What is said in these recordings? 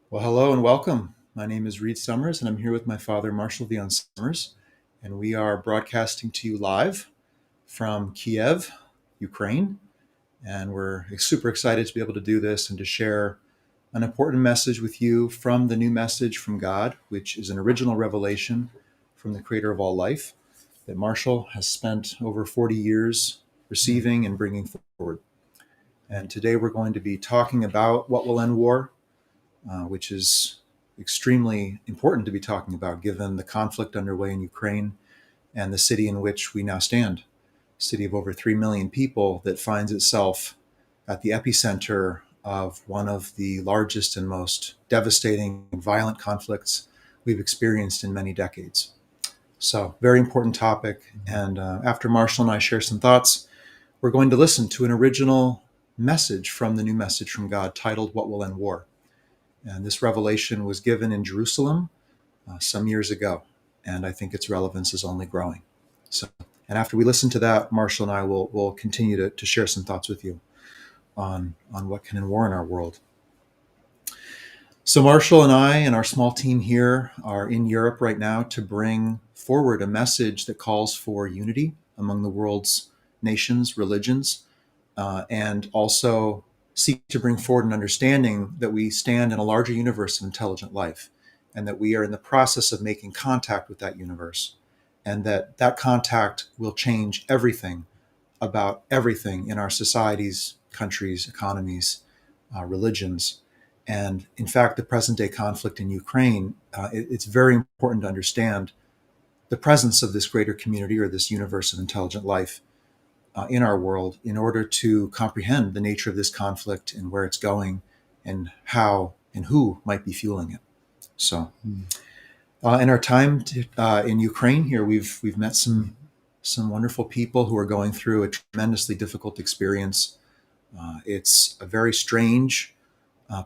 Well, hello and welcome. My name is Reed Summers, and I'm here with my father, Marshall Vian Summers, and we are broadcasting to you live from Kiev, Ukraine. And we're super excited to be able to do this and to share an important message with you from the new message from God, which is an original revelation from the creator of all life that Marshall has spent over 40 years receiving and bringing forward. And today we're going to be talking about what will end war, which is extremely important to be talking about given the conflict underway in Ukraine and the city in which we now stand, a city of over 3 million people that finds itself at the epicenter of one of the largest and most devastating and violent conflicts we've experienced in many decades. So, very important topic. And after Marshall and I share some thoughts, we're going to listen to an original message from the new message from God titled What Will End War? And this revelation was given in Jerusalem some years ago. And I think its relevance is only growing. So, and after we listen to that, Marshall and I will continue to share some thoughts with you on what can end war in our world. So Marshall and I and our small team here are in Europe right now to bring forward a message that calls for unity among the world's nations, religions, and also seek to bring forward an understanding that we stand in a larger universe of intelligent life and that we are in the process of making contact with that universe and that that contact will change everything about everything in our societies, countries, economies, religions. And in fact, the present day conflict in Ukraine, it's very important to understand the presence of this greater community or this universe of intelligent life in our world in order to comprehend the nature of this conflict and where it's going and how and who might be fueling it. So, in our time in Ukraine here, we've met some wonderful people who are going through a tremendously difficult experience. It's a very strange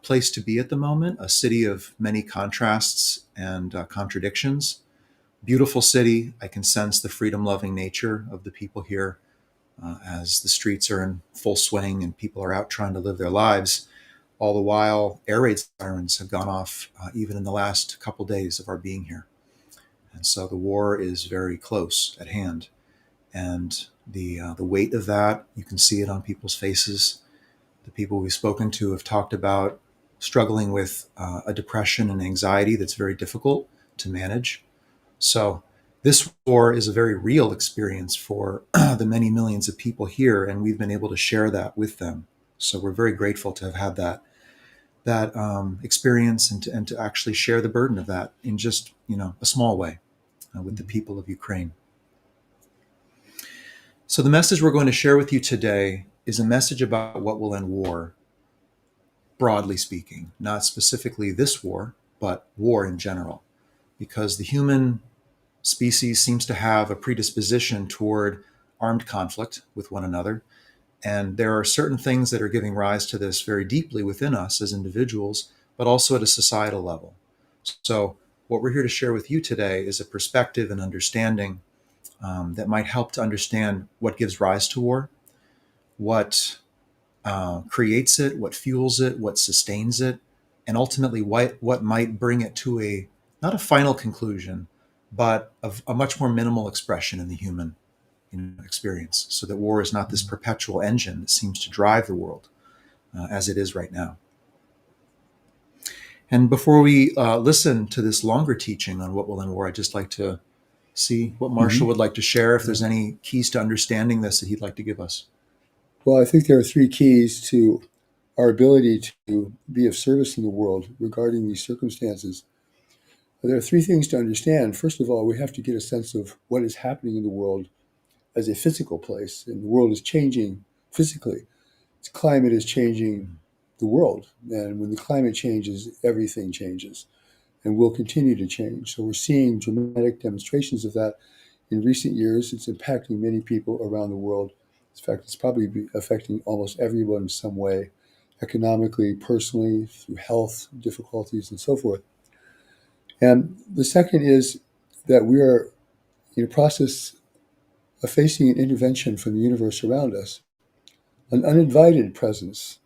place to be at the moment, a city of many contrasts and contradictions. Beautiful city. I can sense the freedom-loving nature of the people here as the streets are in full swing and people are out trying to live their lives. All the while, air raid sirens have gone off even in the last couple days of our being here. And so the war is very close at hand. And the weight of that, you can see it on people's faces. The people we've spoken to have talked about struggling with a depression and anxiety that's very difficult to manage. So this war is a very real experience for the many millions of people here, and we've been able to share that with them. So we're very grateful to have had that experience and to actually share the burden of that in just a small way with the people of Ukraine. So the message we're going to share with you today is a message about what will end war, broadly speaking, not specifically this war, but war in general, because the human species seems to have a predisposition toward armed conflict with one another. And there are certain things that are giving rise to this very deeply within us as individuals, but also at a societal level. So, what we're here to share with you today is a perspective and understanding that might help to understand what gives rise to war, what creates it, what fuels it, what sustains it, and ultimately what might bring it to a not a final conclusion, but a much more minimal expression in the human experience, so that war is not this perpetual engine that seems to drive the world as it is right now. And before we listen to this longer teaching on what will end war, I'd just like to see what Marshall would like to share, if there's any keys to understanding this that he'd like to give us. Well, I think there are three keys to our ability to be of service in the world regarding these circumstances. There are three things to understand. First of all, we have to get a sense of what is happening in the world as a physical place, and the world is changing physically. Its climate is changing the world, and when the climate changes, everything changes and will continue to change. So we're seeing dramatic demonstrations of that in recent years. It's impacting many people around the world. In fact, it's probably affecting almost everyone in some way, economically, personally, through health difficulties, and so forth. And the second is that we are in a process of facing an intervention from the universe around us, an uninvited presence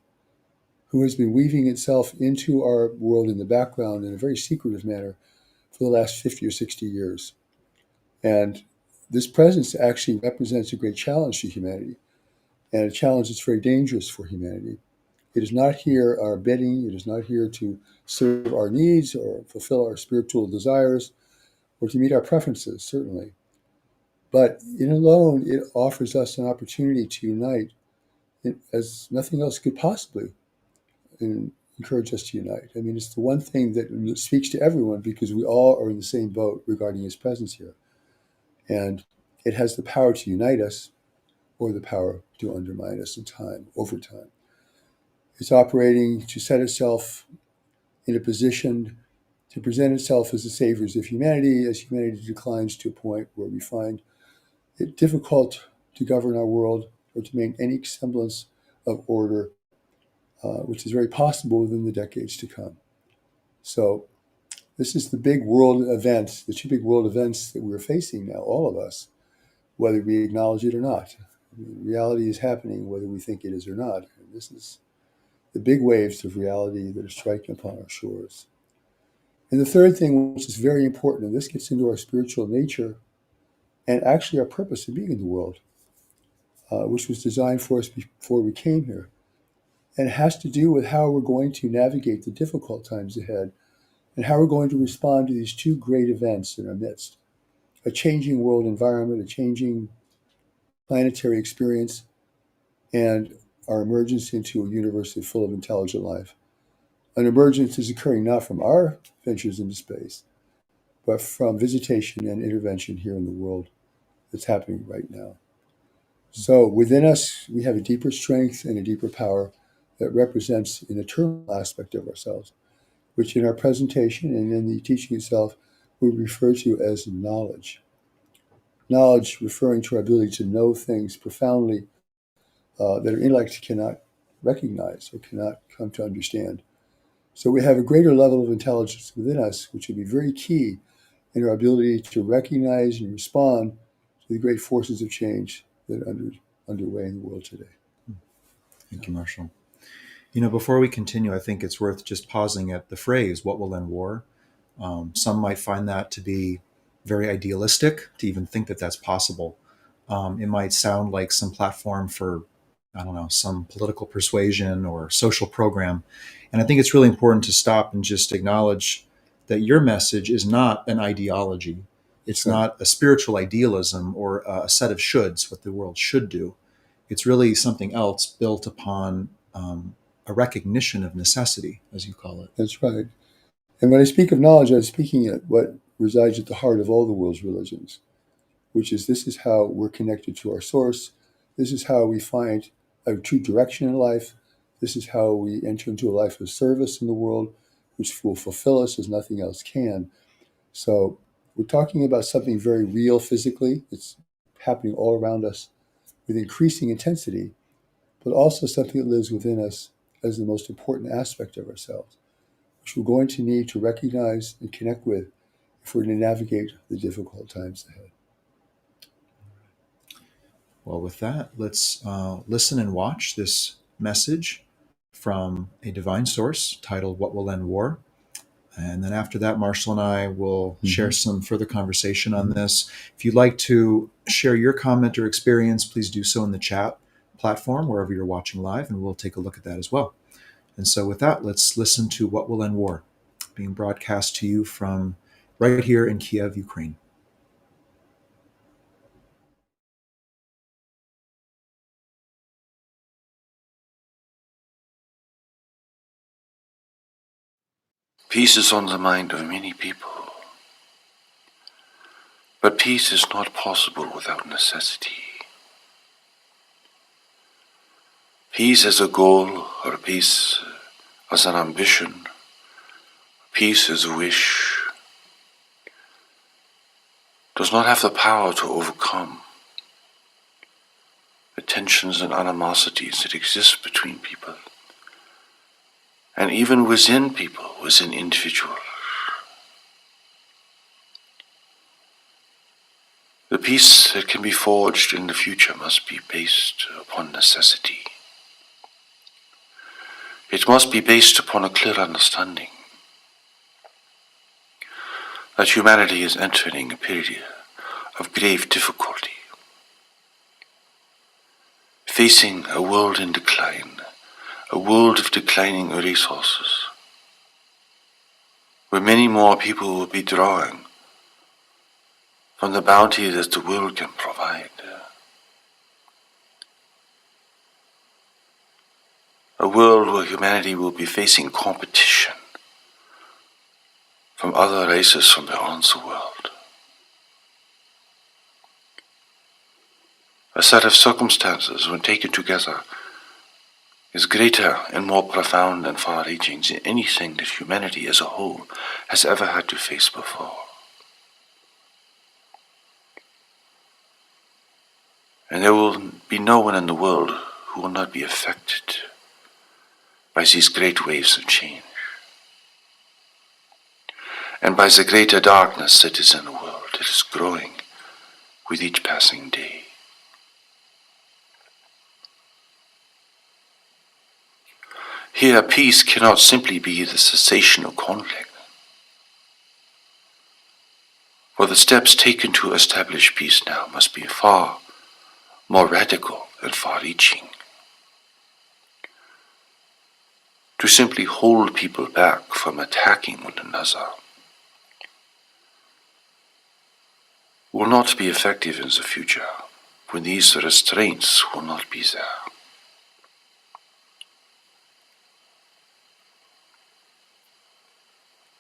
who has been weaving itself into our world in the background in a very secretive manner for the last 50 or 60 years. And this presence actually represents a great challenge to humanity, and a challenge that's very dangerous for humanity. It is not here our bidding, it is not here to serve our needs or fulfill our spiritual desires or to meet our preferences, certainly. But in alone, it offers us an opportunity to unite as nothing else could possibly encourage us to unite. I mean, it's the one thing that speaks to everyone because we all are in the same boat regarding his presence here. And it has the power to unite us or the power to undermine us in time, over time. It's operating to set itself in a position to present itself as the saviors of humanity as humanity declines to a point where we find it difficult to govern our world or to maintain any semblance of order, which is very possible within the decades to come. So this is the big world events, the two big world events that we're facing now, all of us, whether we acknowledge it or not. I mean, reality is happening whether we think it is or not. And this is the big waves of reality that are striking upon our shores. And the third thing, which is very important, and this gets into our spiritual nature and actually our purpose of being in the world, which was designed for us before we came here. And it has to do with how we're going to navigate the difficult times ahead and how we're going to respond to these two great events in our midst: a changing world environment, a changing planetary experience, and our emergence into a universe full of intelligent life. An emergence is occurring not from our ventures into space, but from visitation and intervention here in the world that's happening right now. So within us, we have a deeper strength and a deeper power that represents an eternal aspect of ourselves, which in our presentation and in the teaching itself, we refer to as knowledge. Knowledge referring to our ability to know things profoundly that our intellect cannot recognize or cannot come to understand. So we have a greater level of intelligence within us, which will be very key in our ability to recognize and respond to the great forces of change that are underway in the world today. Thank you, Marshall. Before we continue, I think it's worth just pausing at the phrase, what will end war? Some might find that to be very idealistic, to even think that that's possible. It might sound like some platform for, I don't know, some political persuasion or social program. And I think it's really important to stop and just acknowledge that your message is not an ideology. It's Right. not a spiritual idealism or a set of shoulds, what the world should do. It's really something else built upon a recognition of necessity, as you call it. That's right. And when I speak of knowledge, I'm speaking at what resides at the heart of all the world's religions, which is this is how we're connected to our source. This is how we find a true direction in life. This is how we enter into a life of service in the world, which will fulfill us as nothing else can. So we're talking about something very real physically. It's happening all around us with increasing intensity, but also something that lives within us as the most important aspect of ourselves, which we're going to need to recognize and connect with if we're going to navigate the difficult times ahead. Well, with that, let's listen and watch this message from a divine source titled What Will End War? And then after that, Marshall and I will share some further conversation on this. If you'd like to share your comment or experience, please do so in the chat platform, wherever you're watching live, and we'll take a look at that as well. And so with that, let's listen to What Will End War, being broadcast to you from right here in Kiev, Ukraine. Peace is on the mind of many people, but peace is not possible without necessity. Peace as a goal, or peace as an ambition, peace as a wish, does not have the power to overcome the tensions and animosities that exist between people, and even within people, within individuals. The peace that can be forged in the future must be based upon necessity. It must be based upon a clear understanding that humanity is entering a period of grave difficulty, facing a world in decline, a world of declining resources, where many more people will be drawing from the bounty that the world can provide. A world where humanity will be facing competition from other races from beyond the world. A set of circumstances, when taken together, is greater and more profound and far-reaching than anything that humanity as a whole has ever had to face before. And there will be no one in the world who will not be affected by these great waves of change, and by the greater darkness that is in the world, that is growing with each passing day. Here, peace cannot simply be the cessation of conflict, for the steps taken to establish peace now must be far more radical and far-reaching. To simply hold people back from attacking one another will not be effective in the future when these restraints will not be there.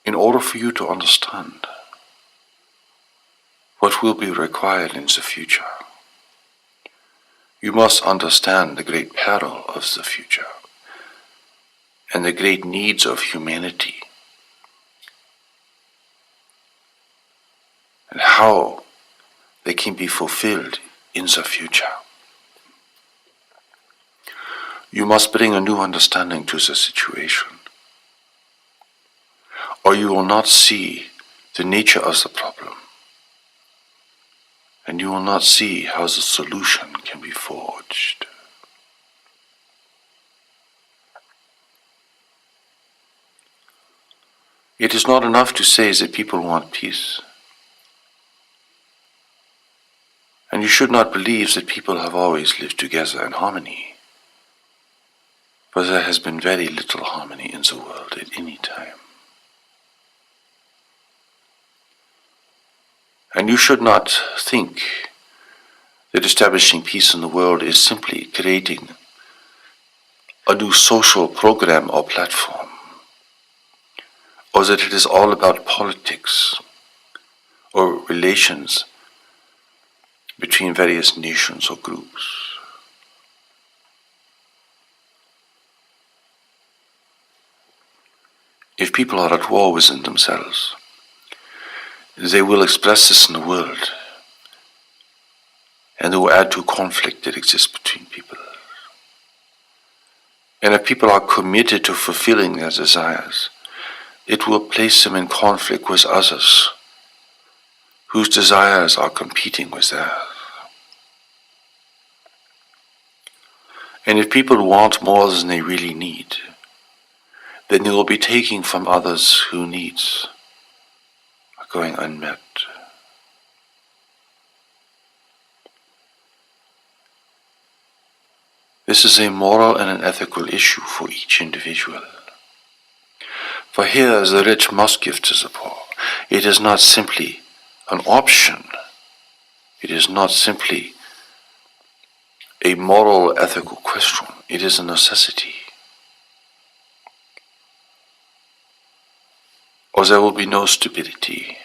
In order for you to understand what will be required in the future, you must understand the great peril of the future and the great needs of humanity, and how they can be fulfilled in the future. You must bring a new understanding to the situation, or you will not see the nature of the problem, and you will not see how the solution can be forged. It is not enough to say that people want peace. And you should not believe that people have always lived together in harmony, for there has been very little harmony in the world at any time. And you should not think that establishing peace in the world is simply creating a new social program or platform, or that it is all about politics or relations between various nations or groups. If people are at war within themselves, they will express this in the world, and they will add to conflict that exists between people. And if people are committed to fulfilling their desires, it will place them in conflict with others whose desires are competing with theirs. And if people want more than they really need, then they will be taking from others whose needs are going unmet. This is a moral and an ethical issue for each individual. For here the rich must give to the poor. It is not simply an option. It is not simply a moral, ethical question. It is a necessity. Or there will be no stability.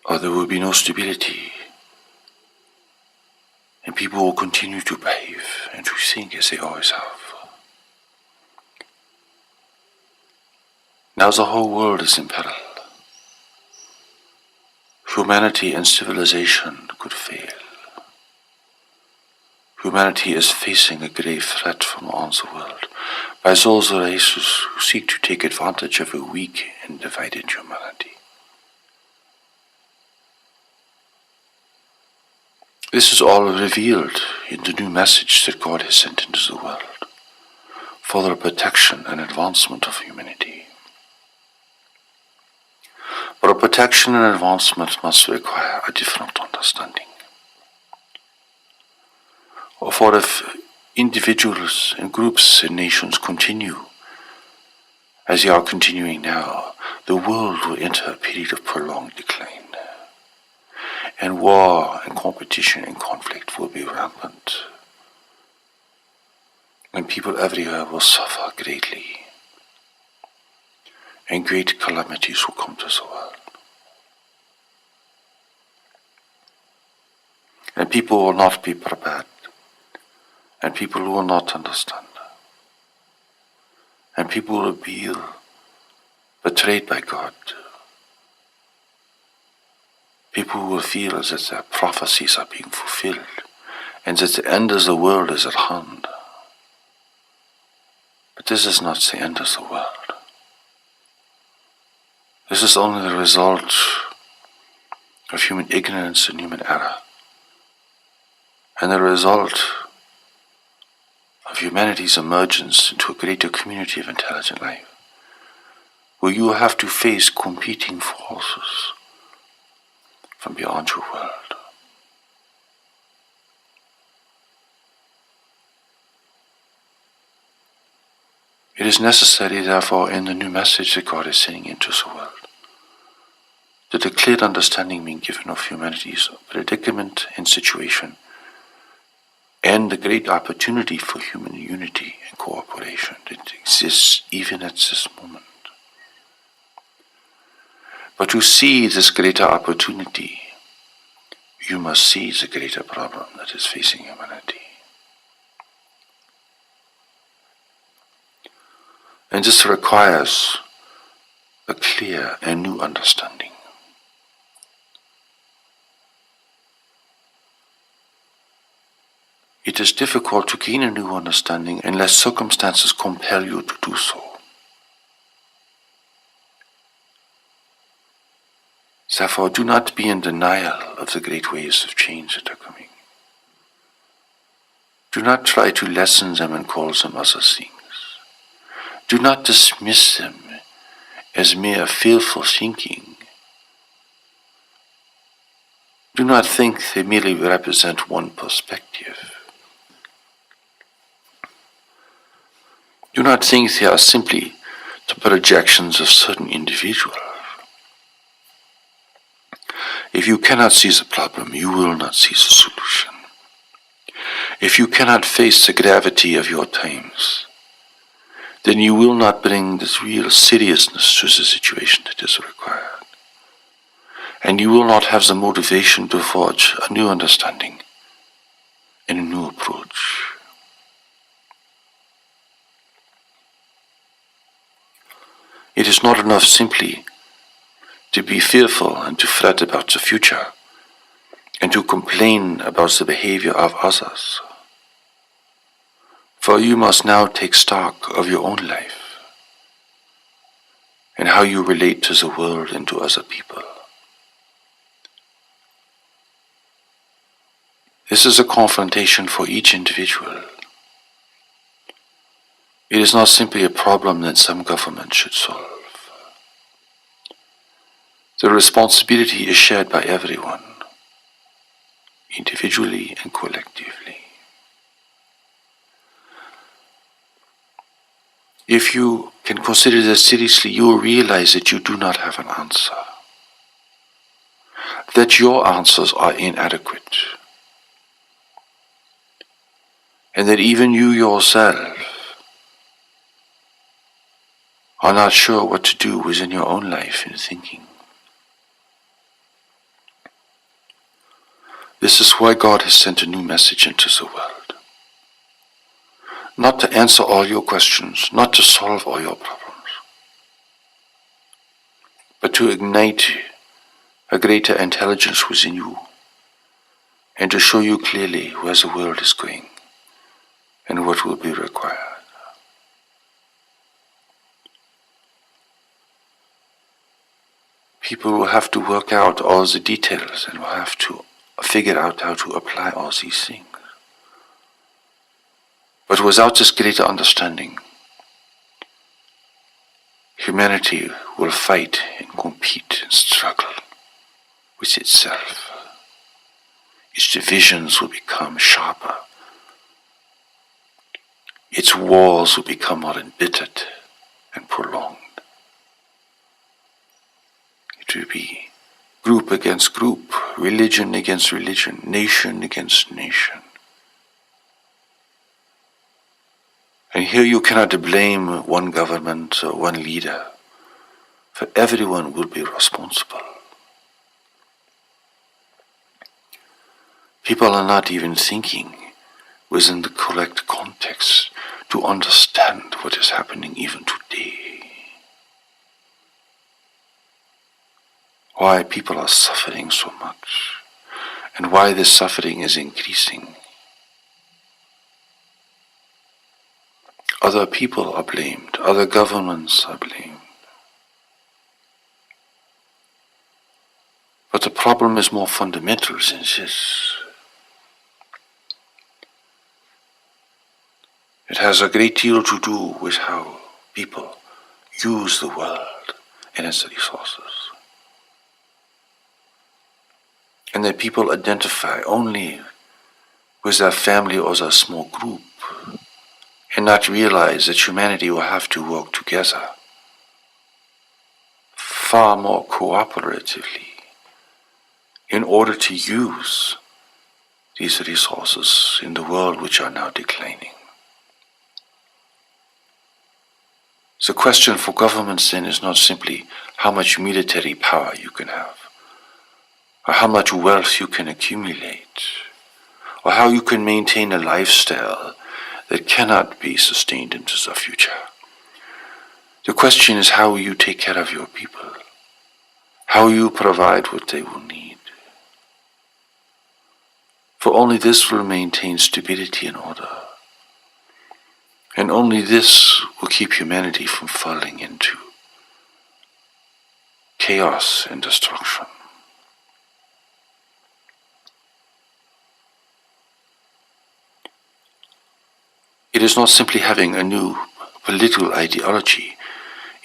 or there will be no stability, and people will continue to behave and to think as they always have. Now the whole world is in peril. Humanity and civilization could fail. Humanity is facing a grave threat from all the world by those races who seek to take advantage of a weak and divided humanity. This is all revealed in the new message that God has sent into the world for the protection and advancement of humanity. But a protection and advancement must require a different understanding. For if individuals and groups and nations continue as they are continuing now, the world will enter a period of prolonged decline. And war and competition and conflict will be rampant. And people everywhere will suffer greatly. And great calamities will come to the world. And people will not be prepared. And people will not understand. And people will be betrayed by God. People will feel that their prophecies are being fulfilled and that the end of the world is at hand. But this is not the end of the world. This is only the result of human ignorance and human error, and the result of humanity's emergence into a greater community of intelligent life, where you will have to face competing forces from beyond your world. It is necessary, therefore, in the new message that God is sending into the world, that a clear understanding being given of humanity's predicament and situation, and the great opportunity for human unity and cooperation that exists even at this moment. But to see this greater opportunity, you must see the greater problem that is facing humanity. And this requires a clear and new understanding. It is difficult to gain a new understanding unless circumstances compel you to do so. Therefore, do not be in denial of the great waves of change that are coming. Do not try to lessen them and call them other things. Do not dismiss them as mere fearful thinking. Do not think they merely represent one perspective. Do not think they are simply the projections of certain individuals. If you cannot see the problem, you will not see the solution. If you cannot face the gravity of your times, then you will not bring this real seriousness to the situation that is required. And you will not have the motivation to forge a new understanding and a new approach. It is not enough simply to be fearful and to fret about the future and to complain about the behavior of others. For you must now take stock of your own life and how you relate to the world and to other people. This is a confrontation for each individual. It is not simply a problem that some government should solve. The responsibility is shared by everyone, individually and collectively. If you can consider this seriously, you will realize that you do not have an answer, that your answers are inadequate, and that even you yourself are not sure what to do within your own life and thinking. This is why God has sent a new message into the world. Not to answer all your questions, not to solve all your problems, but to ignite a greater intelligence within you and to show you clearly where the world is going and what will be required. People will have to work out all the details and will have to figure out how to apply all these things. But without this greater understanding, humanity will fight and compete and struggle with itself. Its divisions will become sharper. Its wars will become more embittered and prolonged. It will be group against group, religion against religion, nation against nation. And here you cannot blame one government or one leader, for everyone will be responsible. People are not even thinking within the correct context to understand what is happening even today. Why people are suffering so much, and why this suffering is increasing. Other people are blamed, other governments are blamed. But the problem is more fundamental than this. It has a great deal to do with how people use the world and its resources. And that people identify only with their family or their small group and not realize that humanity will have to work together far more cooperatively in order to use these resources in the world which are now declining. The question for governments then is not simply how much military power you can have, or how much wealth you can accumulate, or how you can maintain a lifestyle that cannot be sustained into the future. The question is how you take care of your people, how you provide what they will need. For only this will maintain stability and order. And only this will keep humanity from falling into chaos and destruction. It is not simply having a new political ideology.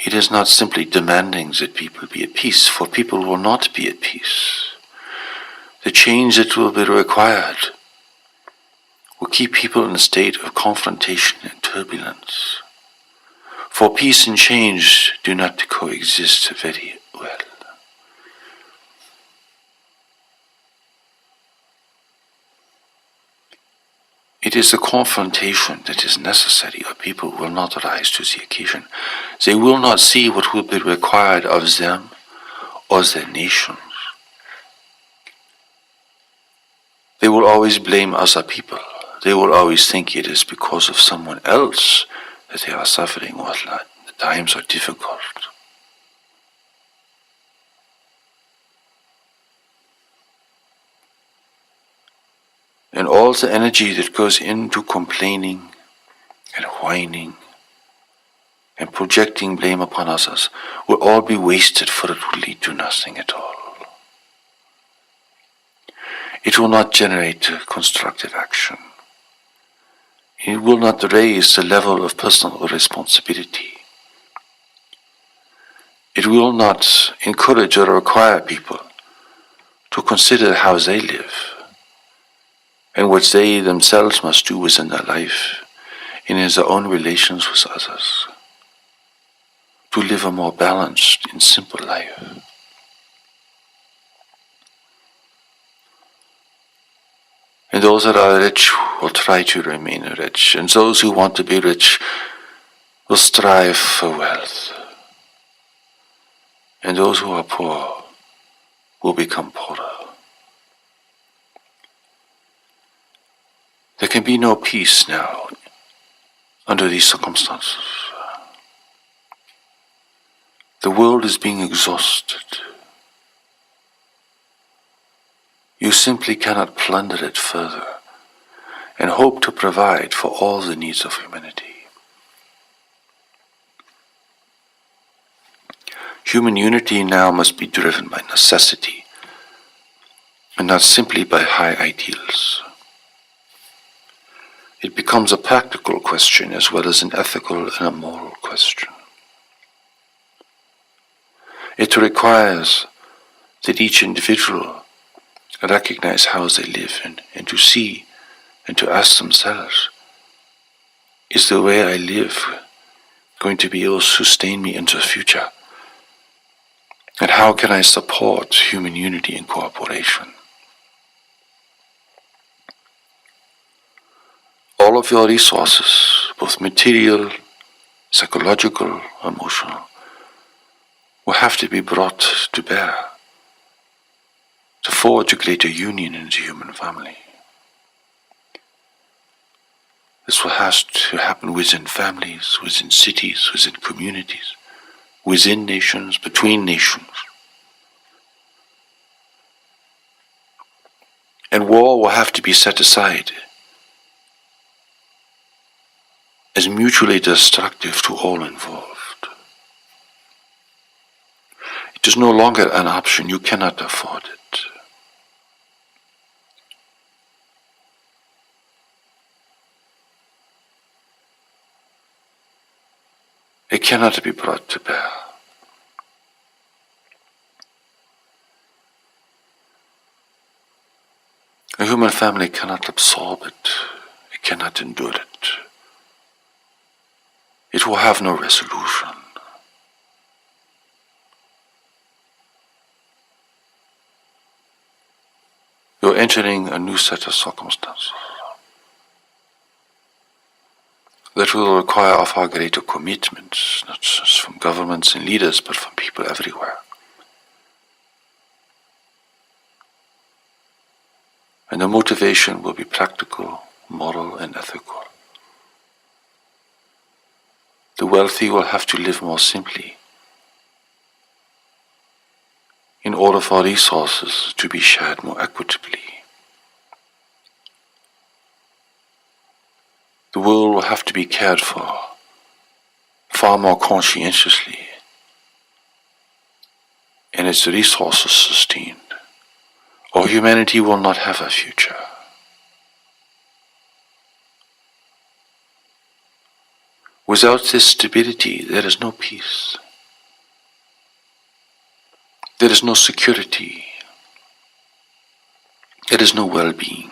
It is not simply demanding that people be at peace, for people will not be at peace. The change that will be required will keep people in a state of confrontation and turbulence. For peace and change do not coexist very well. It is the confrontation that is necessary, or people will not rise to the occasion. They will not see what will be required of them or their nations. They will always blame other people. They will always think it is because of someone else that they are suffering or that the times are difficult. And all the energy that goes into complaining and whining and projecting blame upon others will all be wasted, for it will lead to nothing at all. It will not generate constructive action. It will not raise the level of personal responsibility. It will not encourage or require people to consider how they live and what they themselves must do within their life and in their own relations with others, to live a more balanced and simple life. And those that are rich will try to remain rich, and those who want to be rich will strive for wealth. And those who are poor will become poorer. There can be no peace now under these circumstances. The world is being exhausted. You simply cannot plunder it further and hope to provide for all the needs of humanity. Human unity now must be driven by necessity and not simply by high ideals. It becomes a practical question as well as an ethical and a moral question. It requires that each individual recognize how they live and to see and to ask themselves, is the way I live going to be able to sustain me into the future? And how can I support human unity and cooperation? All of your resources, both material, psychological, emotional, will have to be brought to bear to forge a greater union in the human family. This will have to happen within families, within cities, within communities, within nations, between nations. And war will have to be set aside as mutually destructive to all involved. It is no longer an option. You cannot afford it. It cannot be brought to bear. A human family cannot absorb it. It cannot endure it. It will have no resolution. You're entering a new set of circumstances that will require a far greater commitment, not just from governments and leaders, but from people everywhere. And the motivation will be practical, moral, and ethical. The wealthy will have to live more simply in order for resources to be shared more equitably. The world will have to be cared for far more conscientiously and its resources sustained, or humanity will not have a future. Without this stability, there is no peace. There is no security. There is no well-being.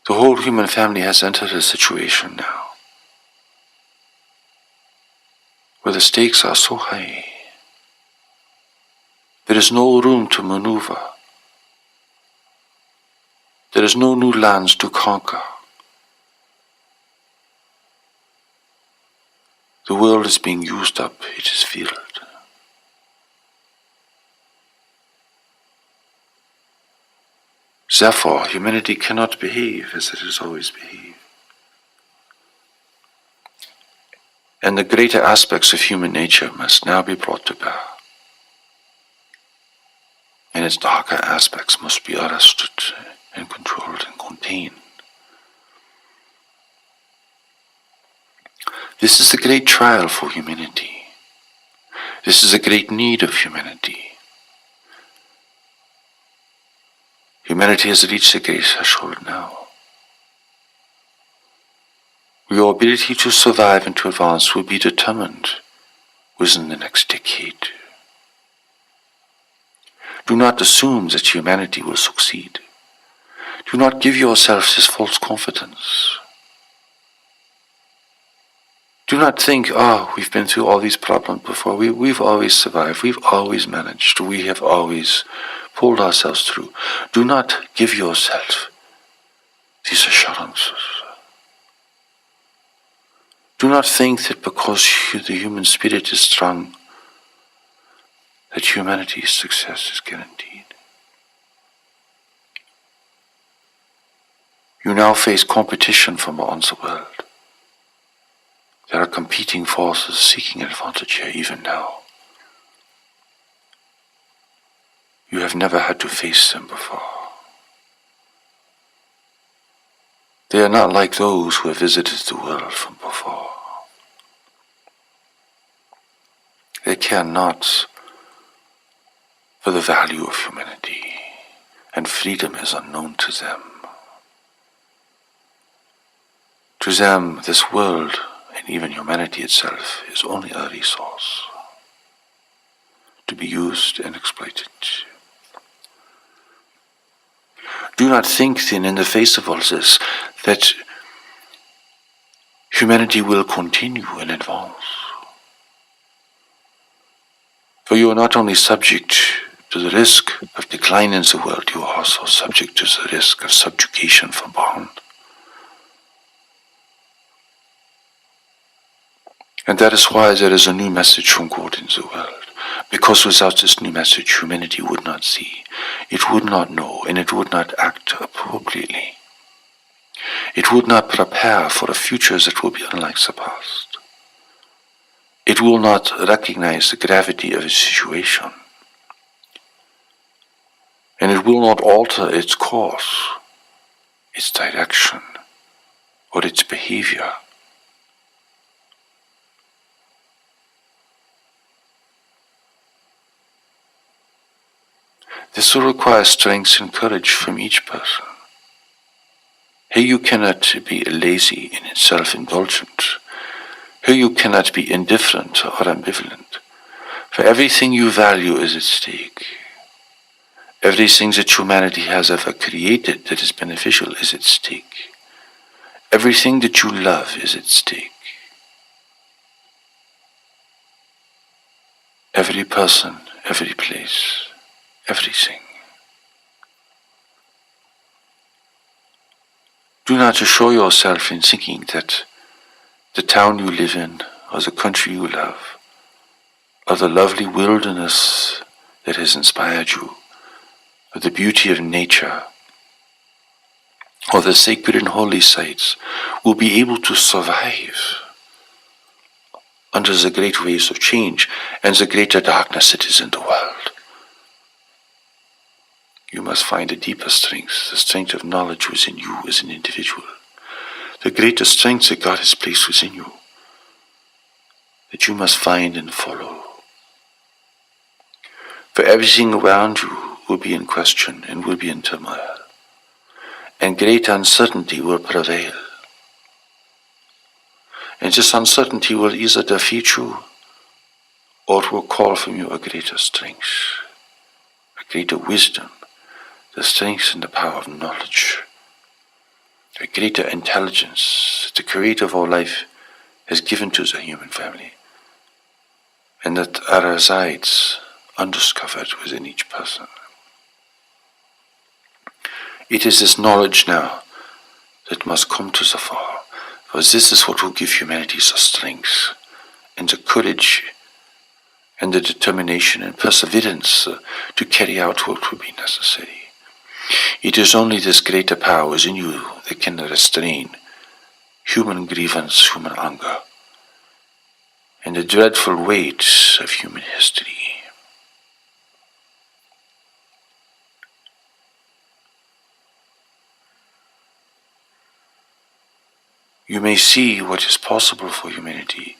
The whole human family has entered a situation now where the stakes are so high. There is no room to maneuver. There is no new lands to conquer. The world is being used up, it is filled. Therefore, humanity cannot behave as it has always behaved. And the greater aspects of human nature must now be brought to bear. And its darker aspects must be arrested and controlled and contained. This is a great trial for humanity. This is a great need of humanity. Humanity has reached a great threshold now. Your ability to survive and to advance will be determined within the next decade. Do not assume that humanity will succeed. Do not give yourself this false confidence. Do not think, we've been through all these problems before. We've always survived. We've always managed. We have always pulled ourselves through. Do not give yourself these assurances. Do not think that because the human spirit is strong, that humanity's success is guaranteed. You now face competition from around the world. There are competing forces seeking advantage here even now. You have never had to face them before. They are not like those who have visited the world from before. They care not for the value of humanity, and freedom is unknown to them. To them, this world, and even humanity itself, is only a resource to be used and exploited. Do not think then, in the face of all this, that humanity will continue and advance. For you are not only subject to the risk of decline in the world, you are also subject to the risk of subjugation from beyond. And that is why there is a new message from God in the world. Because without this new message, humanity would not see, it would not know, and it would not act appropriately. It would not prepare for a future that will be unlike the past. It will not recognize the gravity of its situation. And it will not alter its course, its direction, or its behavior. This will require strength and courage from each person. Here you cannot be lazy and self-indulgent. Here you cannot be indifferent or ambivalent. For everything you value is at stake. Everything that humanity has ever created that is beneficial is at stake. Everything that you love is at stake. Every person, every place, everything. Do not assure yourself in thinking that the town you live in, or the country you love, or the lovely wilderness that has inspired you, or the beauty of nature, or the sacred and holy sites will be able to survive under the great waves of change and the greater darkness that is in the world. You must find a deeper strength, the strength of knowledge within you as an individual, the greater strength that God has placed within you, that you must find and follow. For everything around you will be in question and will be in turmoil, and great uncertainty will prevail. And this uncertainty will either defeat you, or it will call from you a greater strength, a greater wisdom, the strength and the power of knowledge, a greater intelligence that the Creator of all life has given to the human family, and that resides undiscovered within each person. It is this knowledge now that must come to the fore, for this is what will give humanity the strength and the courage and the determination and perseverance to carry out what will be necessary. It is only this greater power within you that can restrain human grievance, human anger, and the dreadful weight of human history. You may see what is possible for humanity.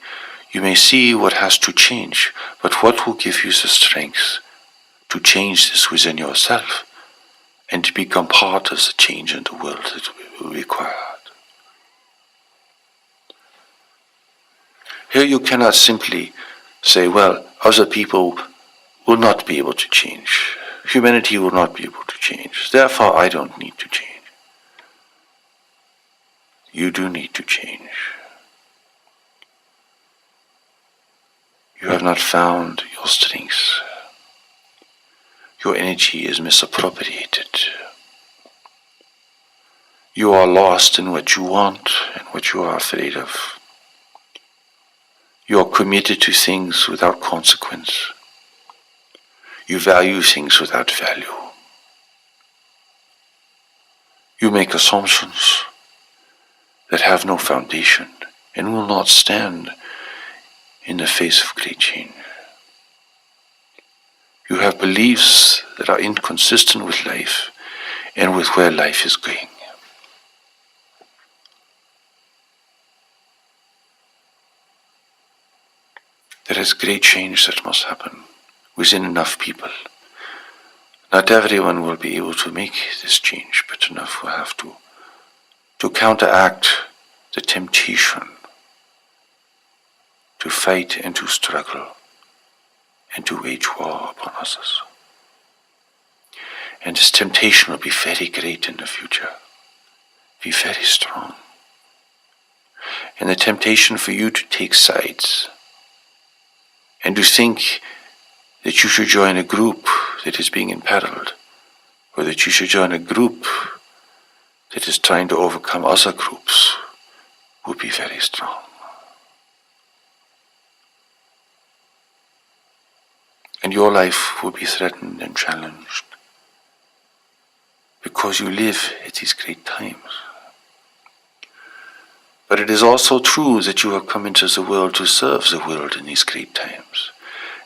You may see what has to change, but what will give you the strength to change this within yourself and to become part of the change in the world that will be required? Here you cannot simply say, well, other people will not be able to change. Humanity will not be able to change. Therefore, I don't need to change. You do need to change. You have not found your strength. Your energy is misappropriated. You are lost in what you want and what you are afraid of. You are committed to things without consequence. You value things without value. You make assumptions that have no foundation and will not stand in the face of great change. You have beliefs that are inconsistent with life and with where life is going. There is great change that must happen within enough people. Not everyone will be able to make this change, but enough will have to counteract the temptation to fight and to struggle and to wage war upon others. And this temptation will be very great in the future, be very strong. And the temptation for you to take sides and to think that you should join a group that is being imperiled, or that you should join a group that is trying to overcome other groups, will be very strong. And your life will be threatened and challenged because you live at these great times. But it is also true that you have come into the world to serve the world in these great times,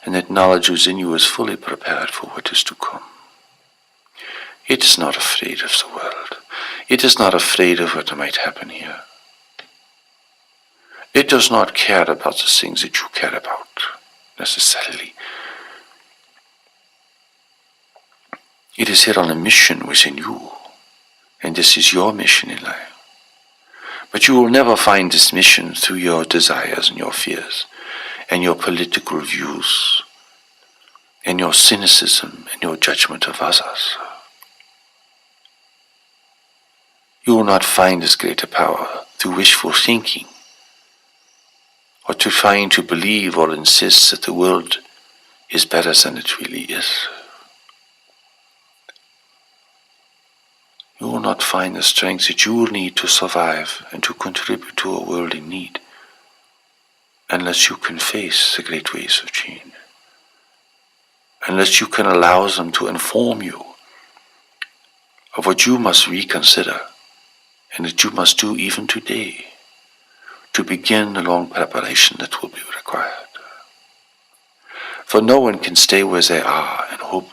and that knowledge within you is fully prepared for what is to come. It is not afraid of the world. It is not afraid of what might happen here. It does not care about the things that you care about, necessarily. It is here on a mission within you, and this is your mission in life. But you will never find this mission through your desires and your fears, and your political views, and your cynicism and your judgment of others. You will not find this greater power through wishful thinking, or to trying to believe or insist that the world is better than it really is. You will not find the strength that you will need to survive and to contribute to a world in need unless you can face the great waves of change, unless you can allow them to inform you of what you must reconsider and that you must do even today to begin the long preparation that will be required. For no one can stay where they are and hope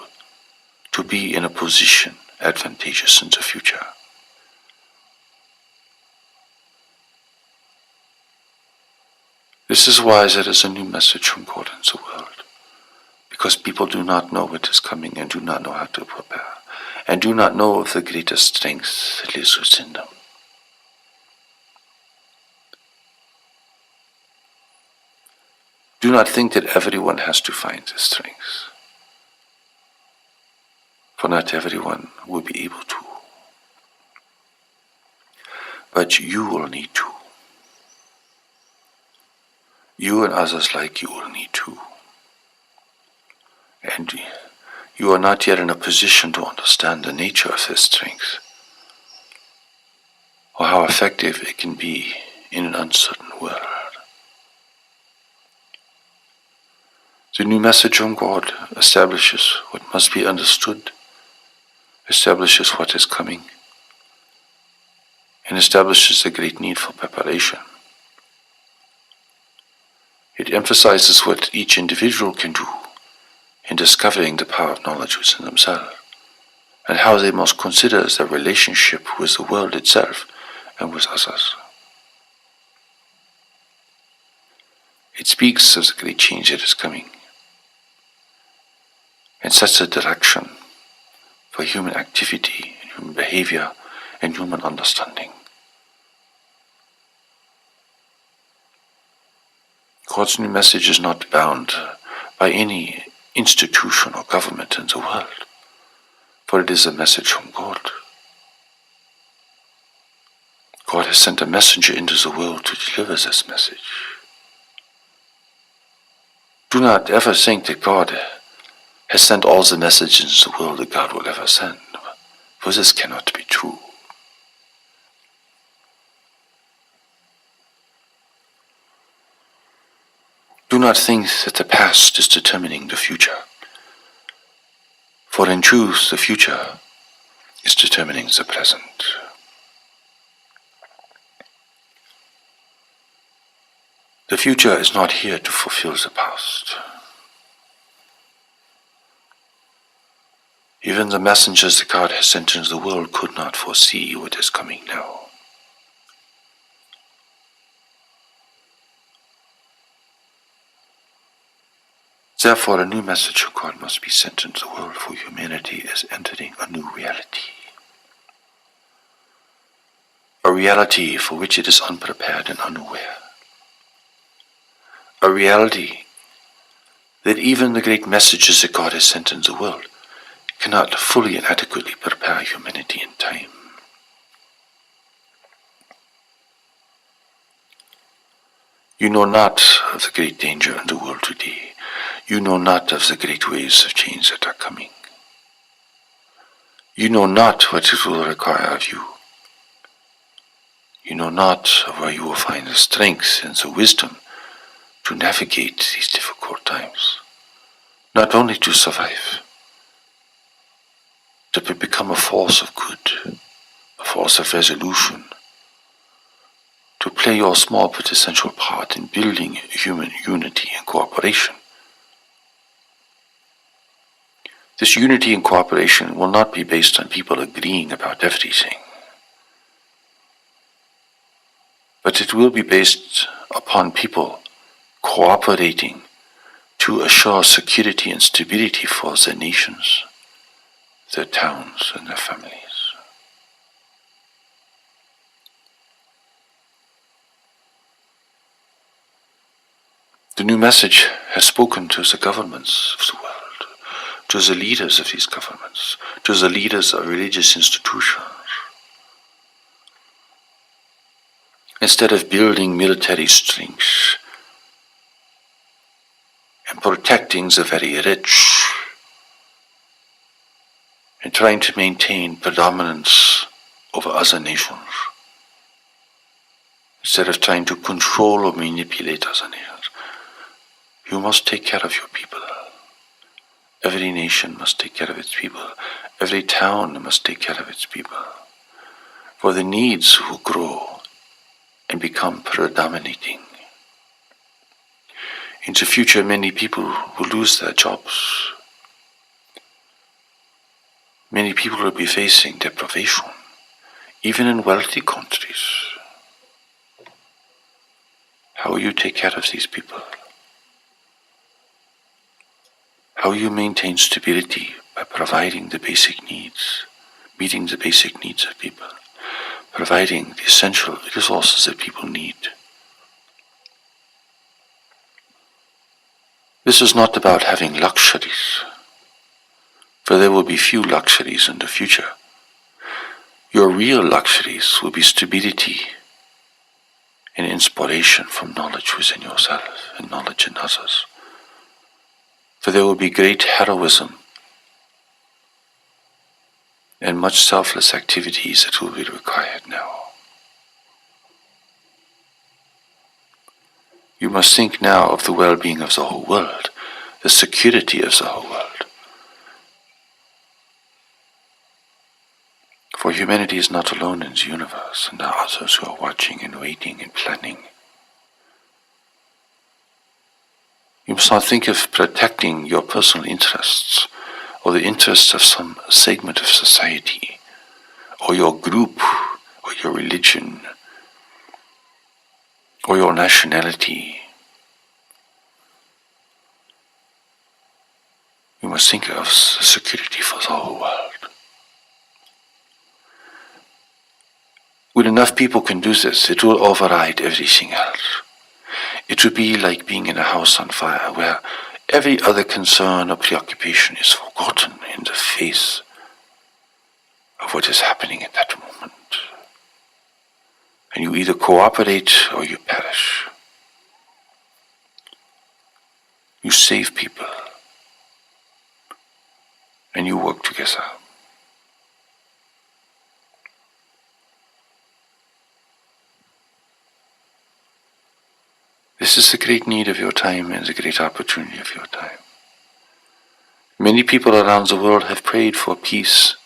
to be in a position advantageous in the future. This is why there is a new message from God in the world, because people do not know what is coming and do not know how to prepare, and do not know of the greatest strength that lives within them. Do not think that everyone has to find this strength, for not everyone will be able to. But you will need to. You and others like you will need to. And you are not yet in a position to understand the nature of this strength, or how effective it can be in an uncertain world. The new message from God establishes what must be understood, establishes what is coming, and establishes the great need for preparation. It emphasizes what each individual can do in discovering the power of knowledge within themselves, and how they must consider their relationship with the world itself and with others. It speaks of the great change that is coming, and sets a direction for human activity, and human behavior, and human understanding. God's new message is not bound by any institution or government in the world, for it is a message from God. God has sent a messenger into the world to deliver this message. Do not ever think that God has sent all the messages in the world that God will ever send, for this cannot be true. Do not think that the past is determining the future, For in truth, the future is determining the present. The future is not here to fulfill the past. Even the messengers that God has sent into the world could not foresee what is coming now. Therefore, a new message of God must be sent into the world, for humanity is entering a new reality. A reality for which it is unprepared and unaware. A reality that even the great messages that God has sent into the world cannot fully and adequately prepare humanity in time. You know not of the great danger in the world today. You know not of the great waves of change that are coming. You know not what it will require of you. You know not of where you will find the strength and the wisdom to navigate these difficult times. Not only to survive, but to become a force of good, a force of resolution, to play your small but essential part in building human unity and cooperation. This unity and cooperation will not be based on people agreeing about everything, but it will be based upon people cooperating to assure security and stability for their nations, their towns, and their families. The new message has spoken to the governments of the world, to the leaders of these governments, to the leaders of religious institutions. Instead of building military strength and protecting the very rich and trying to maintain predominance over other nations, instead of trying to control or manipulate other nations, you must take care of your people. Every nation must take care of its people. Every town must take care of its people. For the needs will grow and become predominating. In the future, many people will lose their jobs. Many people will be facing deprivation, even in wealthy countries. How will you take care of these people? How will you maintain stability by providing the basic needs, meeting the basic needs of people, providing the essential resources that people need? This is not about having luxuries, for there will be few luxuries in the future. Your real luxuries will be stability and inspiration from knowledge within yourself and knowledge in others. For there will be great heroism and much selfless activities that will be required now. You must think now of the well-being of the whole world, the security of the whole world. For humanity is not alone in the universe, and there are others who are watching and waiting and planning. You must not think of protecting your personal interests or the interests of some segment of society or your group or your religion or your nationality. You must think of security for the whole world. When enough people can do this, it will override everything else. It will be like being in a house on fire where every other concern or preoccupation is forgotten in the face of what is happening at that moment. And you either cooperate or you perish. You save people and you work together. This is the great need of your time and the great opportunity of your time. Many people around the world have prayed for peace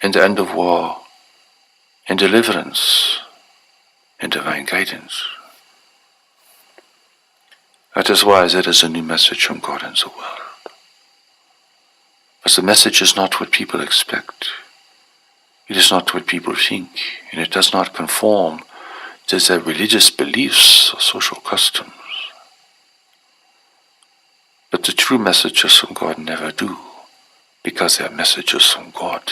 and the end of war and deliverance and divine guidance. That is why there is a new message from God in the world. But the message is not what people expect. It is not what people think, and it does not conform to their religious beliefs or social customs. But the true messages from God never do, because they are messages from God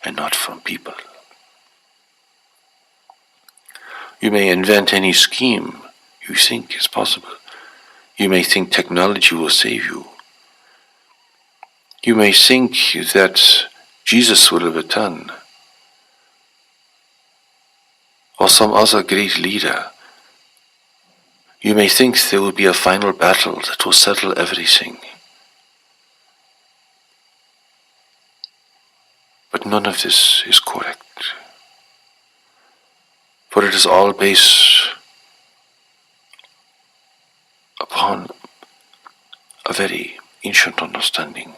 and not from people. You may invent any scheme you think is possible. You may think technology will save you. You may think that Jesus will return, or some other great leader. You may think there will be a final battle that will settle everything. But none of this is correct. For it is all based upon a very ancient understanding.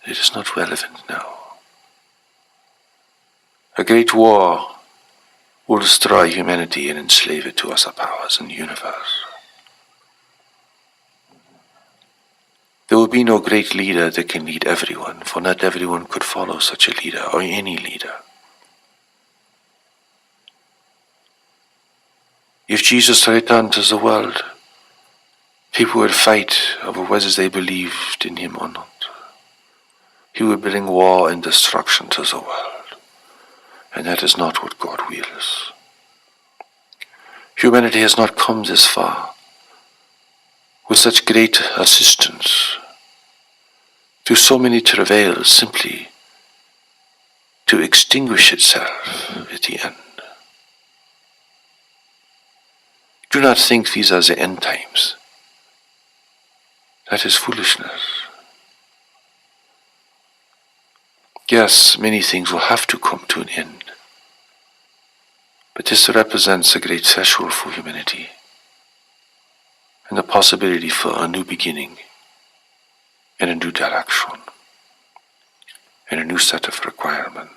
It is not relevant now. A great war will destroy humanity and enslave it to other powers in the universe. There will be no great leader that can lead everyone, for not everyone could follow such a leader or any leader. If Jesus returned to the world, people would fight over whether they believed in him or not. He would bring war and destruction to the world, and that is not what God wills. Humanity has not come this far with such great assistance, through so many travails, simply to extinguish itself at the end. Do not think these are the end times. That is foolishness. Yes, many things will have to come to an end, but this represents a great threshold for humanity and the possibility for a new beginning and a new direction and a new set of requirements.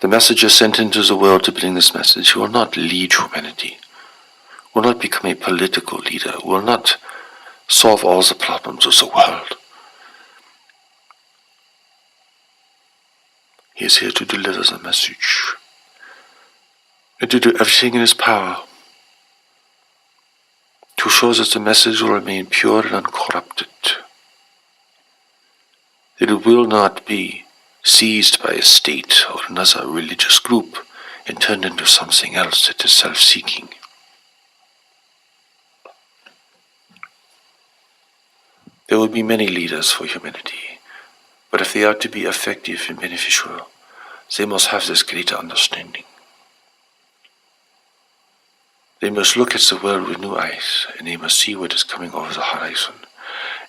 The messenger sent into the world to bring this message will not lead humanity, will not become a political leader, will not solve all the problems of the world. He is here to deliver the message and to do everything in his power to show that the message will remain pure and uncorrupted, that it will not be seized by a state or another religious group and turned into something else that is self-seeking. There will be many leaders for humanity, but if they are to be effective and beneficial, they must have this greater understanding. They must look at the world with new eyes, and they must see what is coming over the horizon,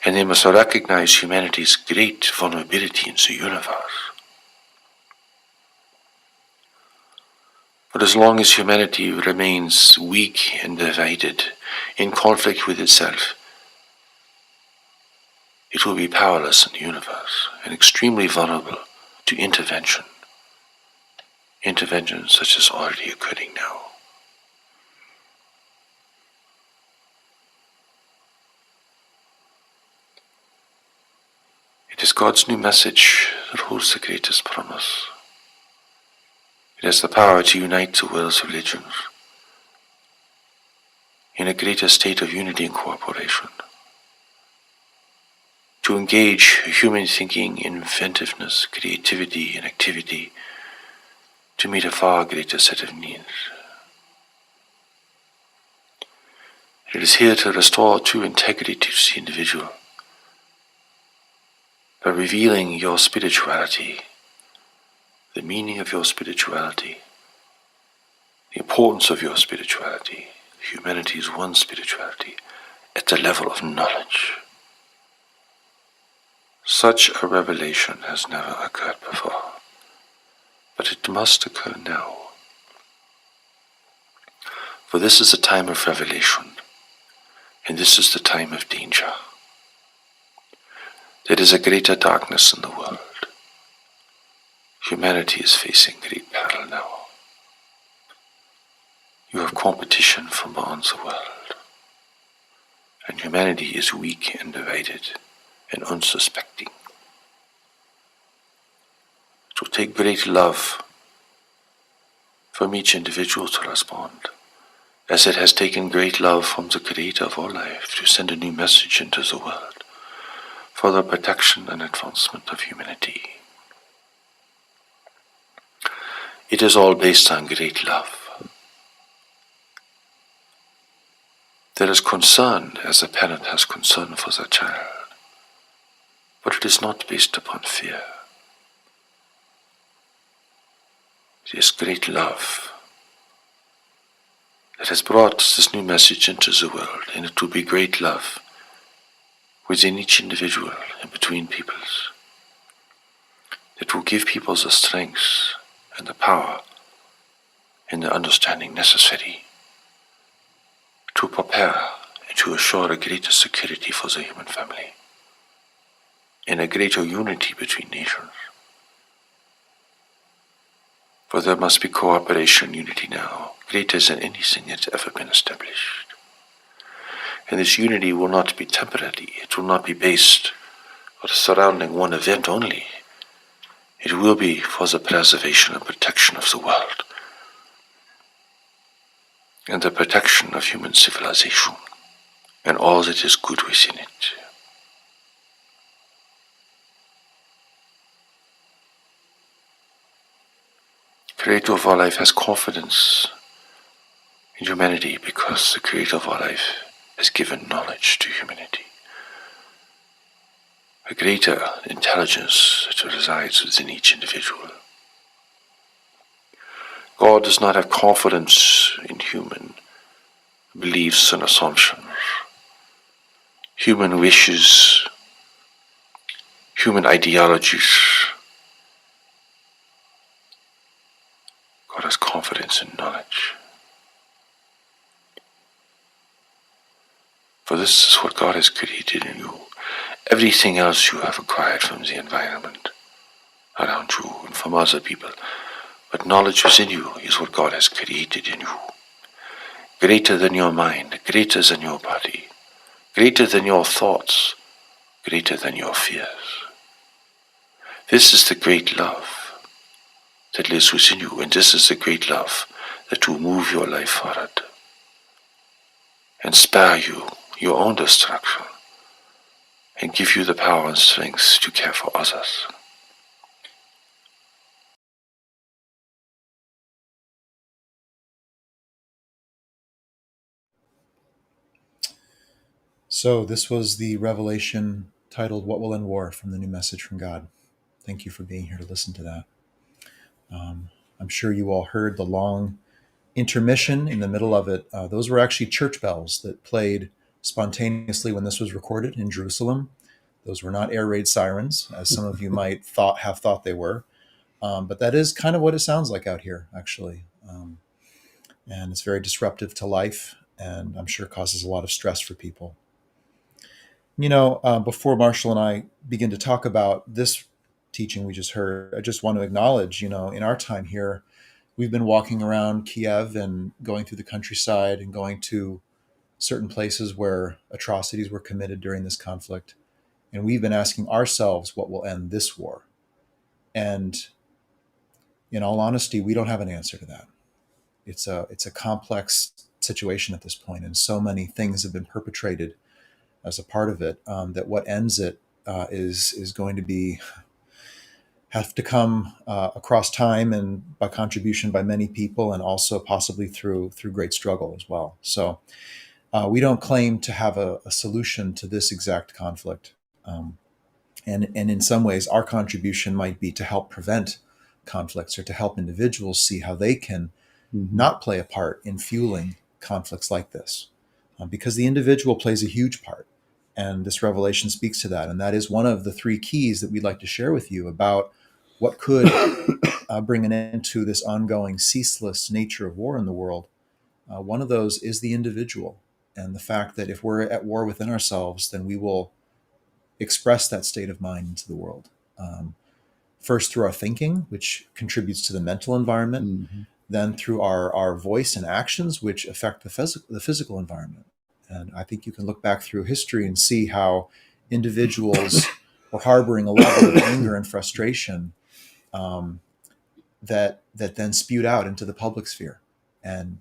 and they must recognize humanity's great vulnerability in the universe. But as long as humanity remains weak and divided, in conflict with itself, it will be powerless in the universe and extremely vulnerable to intervention such as already occurring now. It is God's new message that holds the greatest promise. It has the power to unite the world's religions in a greater state of unity and cooperation, to engage human thinking, inventiveness, creativity, and activity to meet a far greater set of needs. It is here to restore true integrity to the individual by revealing your spirituality, the meaning of your spirituality, the importance of your spirituality, humanity's one spirituality, at the level of knowledge. Such a revelation has never occurred before, but it must occur now. For this is a time of revelation, and this is the time of danger. There is a greater darkness in the world. Humanity is facing great peril now. You have competition from beyond the world, and humanity is weak and divided and unsuspecting. It will take great love from each individual to respond, as it has taken great love from the Creator of all life to send a new message into the world for the protection and advancement of humanity. It is all based on great love. There is concern as a parent has concern for their child, but it is not based upon fear. It is great love that has brought this new message into the world, and it will be great love within each individual and between peoples. It will give people the strength and the power and the understanding necessary to prepare and to assure a greater security for the human family and a greater unity between nations. For there must be cooperation and unity now, greater than anything that's ever been established. And this unity will not be temporary. It will not be based or surrounding one event only. It will be for the preservation and protection of the world and the protection of human civilization and all that is good within it. Creator of all life has confidence in humanity because the Creator of all life has given knowledge to humanity. A greater intelligence that resides within each individual. God does not have confidence in human beliefs and assumptions, human wishes, human ideologies. God has confidence in knowledge. For this is what God has created in you. Everything else you have acquired from the environment around you and from other people. But knowledge within you is what God has created in you. Greater than your mind, greater than your body, greater than your thoughts, greater than your fears. This is the great love that lives within you, and this is the great love that will move your life forward and spare you your own destruction and give you the power and strength to care for others. So this was the revelation titled "What Will End War" from the New Message from God. Thank you for being here to listen to that. I'm sure you all heard the long intermission in the middle of it. Those were actually church bells that played spontaneously when this was recorded in Jerusalem. Those were not air raid sirens, as some of you might have thought they were. But that is kind of what it sounds like out here, actually. And it's very disruptive to life, and I'm sure causes a lot of stress for people. Before Marshall and I begin to talk about this teaching we just heard, I just want to acknowledge, in our time here, we've been walking around Kiev and going through the countryside and going to certain places where atrocities were committed during this conflict. And we've been asking ourselves what will end this war. And in all honesty, we don't have an answer to that. It's a complex situation at this point, and so many things have been perpetrated as a part of it, that what ends it is going to have to come across time and by contribution by many people, and also possibly through great struggle as well. So we don't claim to have a solution to this exact conflict, and in some ways, our contribution might be to help prevent conflicts or to help individuals see how they can not play a part in fueling conflicts like this, because the individual plays a huge part. And this revelation speaks to that. And that is one of the three keys that we'd like to share with you about what could bring an end to this ongoing, ceaseless nature of war in the world. One of those is the individual, and the fact that if we're at war within ourselves, then we will express that state of mind into the world. First through our thinking, which contributes to the mental environment, Mm-hmm. then through our voice and actions, which affect the physical environment. And I think you can look back through history and see how individuals were harboring a level of anger and frustration that then spewed out into the public sphere and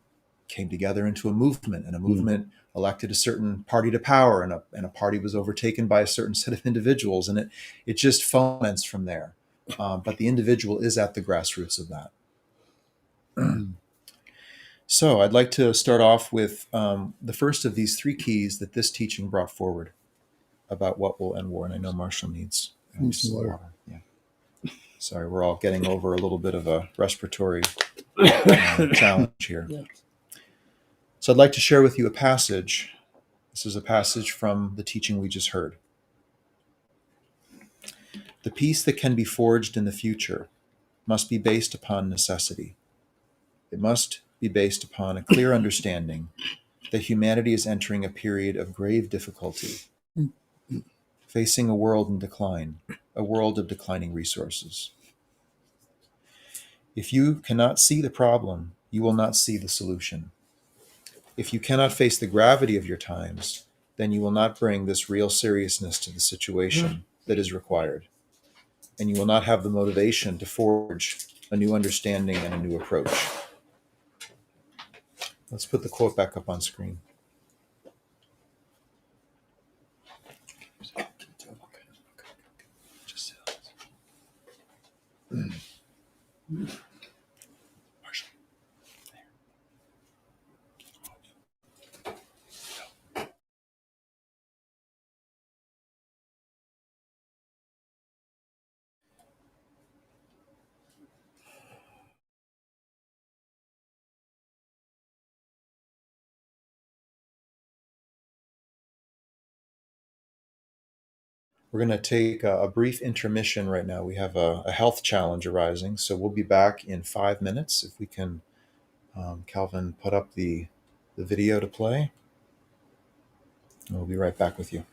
came together into a movement. And a movement elected a certain party to power, and a party was overtaken by a certain set of individuals, and it just foments from there. But the individual is at the grassroots of that. So I'd like to start off with the first of these three keys that this teaching brought forward about what will end war. And I know Marshall needs some water. Yeah. Sorry, we're all getting over a little bit of a respiratory challenge here. Yeah. So I'd like to share with you a passage. This is a passage from the teaching we just heard. The peace that can be forged in the future must be based upon necessity. It must be based upon a clear understanding that humanity is entering a period of grave difficulty, facing a world in decline, a world of declining resources. If you cannot see the problem, you will not see the solution. If you cannot face the gravity of your times, then you will not bring this real seriousness to the situation that is required. And you will not have the motivation to forge a new understanding and a new approach. Let's put the quote back up on screen. We're going to take a brief intermission right now. We have a health challenge arising, so we'll be back in 5 minutes. If we can, Calvin, put up the video to play. We'll be right back with you.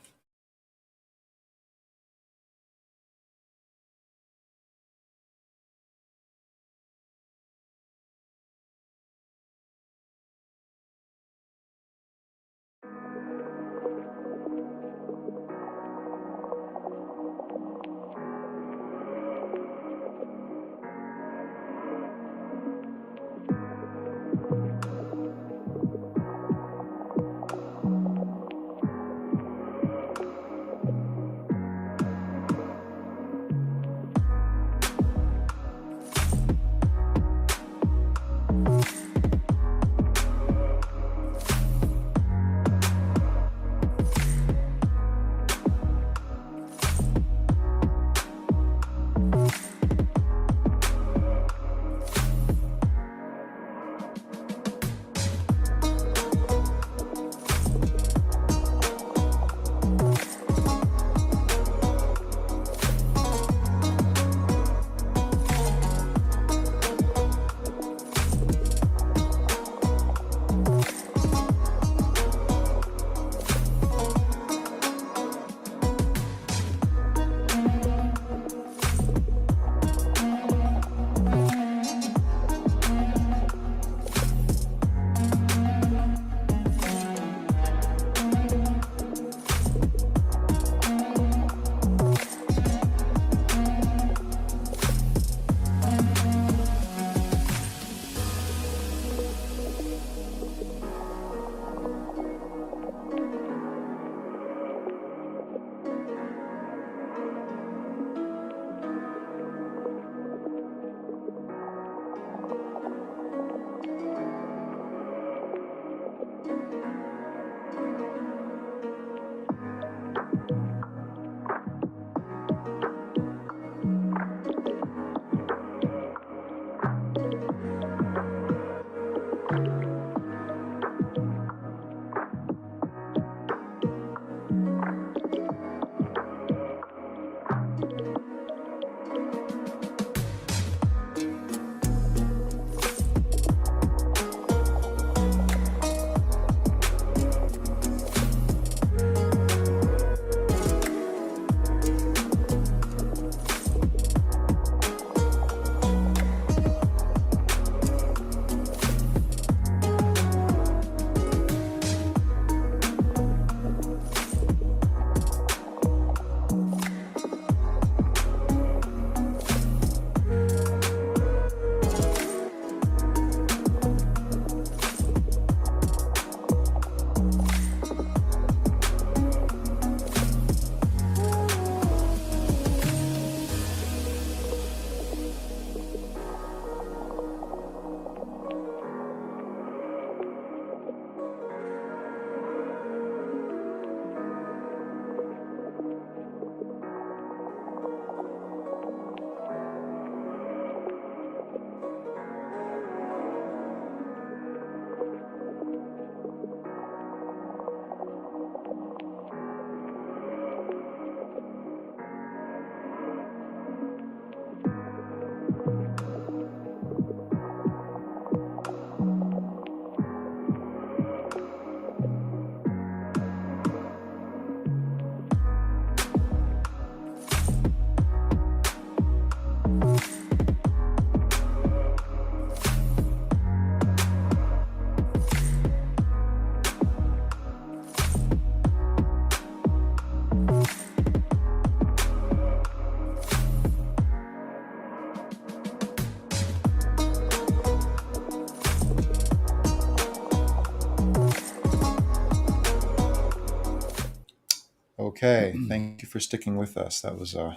Okay, thank you for sticking with us. That was a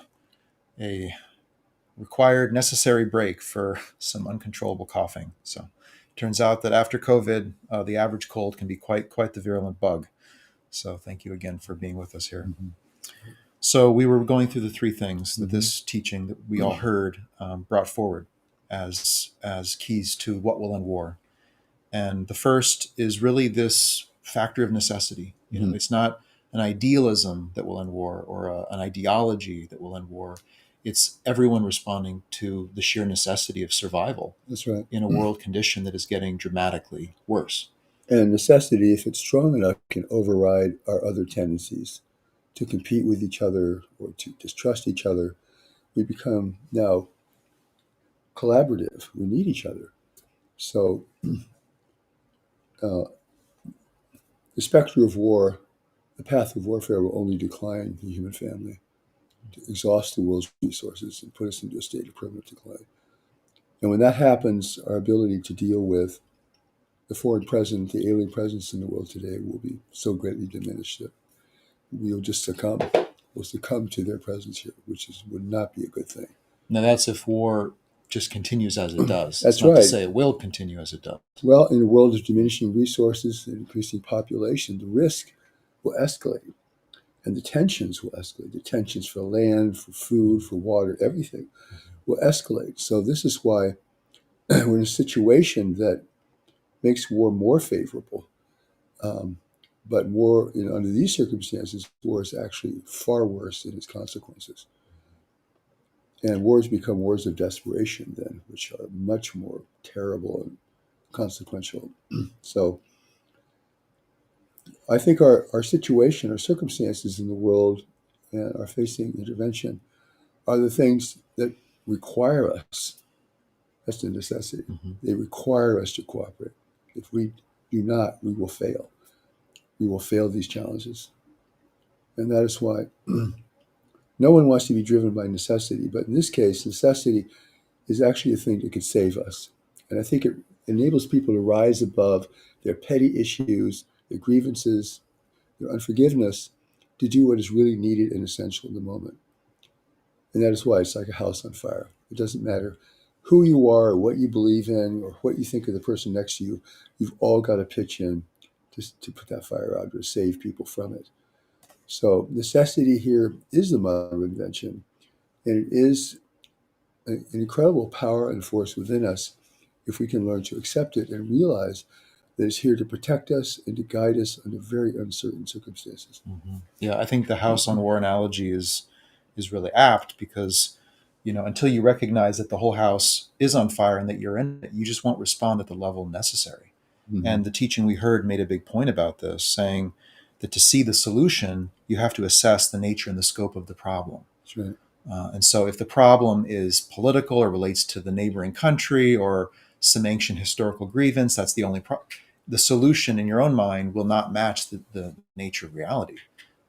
required, necessary break for some uncontrollable coughing. So, turns out that after COVID, the average cold can be quite the virulent bug. So, thank you again for being with us here. Mhm. So, we were going through the three things that Mhm. this teaching that we all heard brought forward as keys to what will end war. And the first is really this factor of necessity. Mhm. It's not an idealism that will end war or an ideology that will end war. It's everyone responding to the sheer necessity of survival That's right. in a world condition that is getting dramatically worse. And necessity, if it's strong enough, can override our other tendencies to compete with each other or to distrust each other. We become now collaborative. We need each other. So uh, the specter of war, the path of warfare will only decline the human family, to exhaust the world's resources and put us into a state of permanent decline. And when that happens, our ability to deal with the foreign presence, the alien presence in the world today will be so greatly diminished that we'll just succumb. We'll succumb to their presence here, would not be a good thing. Now, that's if war just continues as it does. It's That's not to right. say it will continue as it does. Well, in a world of diminishing resources and increasing population, the risk will escalate and the tensions will escalate. The tensions for land, for food, for water, everything will escalate. So this is why we're in a situation that makes war more favorable. Um, but war, under these circumstances, war is actually far worse in its consequences. And wars become wars of desperation then, which are much more terrible and consequential. So I think our situation, our circumstances in the world and our facing intervention are the things that require us. That's the necessity. Mm-hmm. They require us to cooperate. If we do not, we will fail. We will fail these challenges. And that is why no one wants to be driven by necessity. But in this case, necessity is actually a thing that could save us. And I think it enables people to rise above their petty issues, their grievances, their unforgiveness, to do what is really needed and essential in the moment. And that is why it's like a house on fire. It doesn't matter who you are or what you believe in or what you think of the person next to you. You've all got to pitch in to put that fire out or to save people from it. So necessity here is the mother of invention. And it is an incredible power and force within us if we can learn to accept it and realize that it's here to protect us and to guide us under very uncertain circumstances. Mm-hmm. Yeah, I think the house on war analogy is really apt because until you recognize that the whole house is on fire and that you're in it, you just won't respond at the level necessary. Mm-hmm. And the teaching we heard made a big point about this, saying that to see the solution, you have to assess the nature and the scope of the problem. That's right. And so, if the problem is political or relates to the neighboring country or some ancient historical grievance, that's the only problem. The solution in your own mind will not match the nature of reality.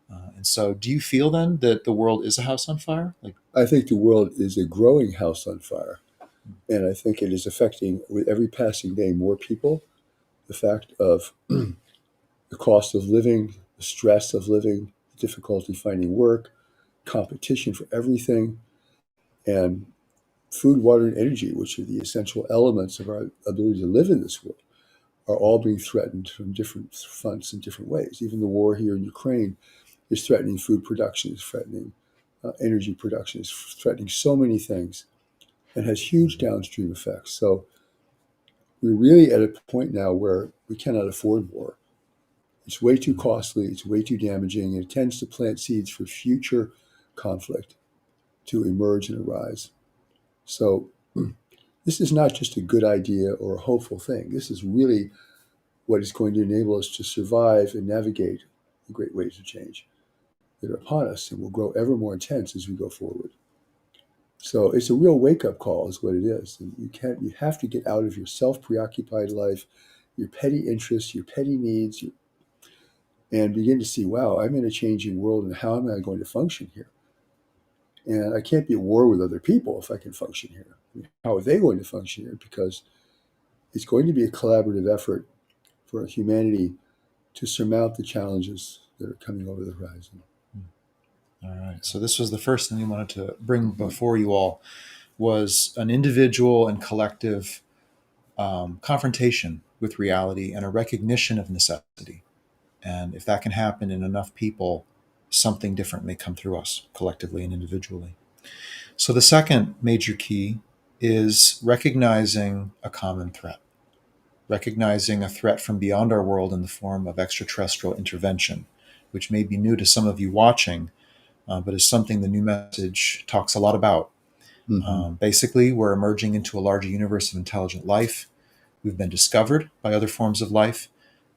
And so, do you feel then that the world is a house on fire? I think the world is a growing house on fire. And I think it is affecting, with every passing day, more people. The fact of the cost of living, the stress of living, difficulty finding work, competition for everything, and food, water, and energy, which are the essential elements of our ability to live in this world, are all being threatened from different fronts in different ways. Even the war here in Ukraine is threatening food production, is threatening energy production, is threatening so many things, and has huge downstream effects. So we're really at a point now where we cannot afford war. It's way too costly, it's way too damaging, and it tends to plant seeds for future conflict to emerge and arise. So this is not just a good idea or a hopeful thing. This is really what is going to enable us to survive and navigate the great waves of change that are upon us and will grow ever more intense as we go forward. So it's a real wake-up call is what it is. And you have to get out of your self-preoccupied life, your petty interests, your petty needs, and begin to see, wow, I'm in a changing world, and how am I going to function here? And I can't be at war with other people if I can function here. How are they going to function here? Because it's going to be a collaborative effort for humanity to surmount the challenges that are coming over the horizon. All right. So this was the first thing we wanted to bring before you all was an individual and collective confrontation with reality and a recognition of necessity. And if that can happen in enough people, something different may come through us collectively and individually. So the second major key is recognizing a common threat, recognizing a threat from beyond our world in the form of extraterrestrial intervention, which may be new to some of you watching, but is something the new message talks a lot about. Mm-hmm. Basically, we're emerging into a larger universe of intelligent life. We've been discovered by other forms of life,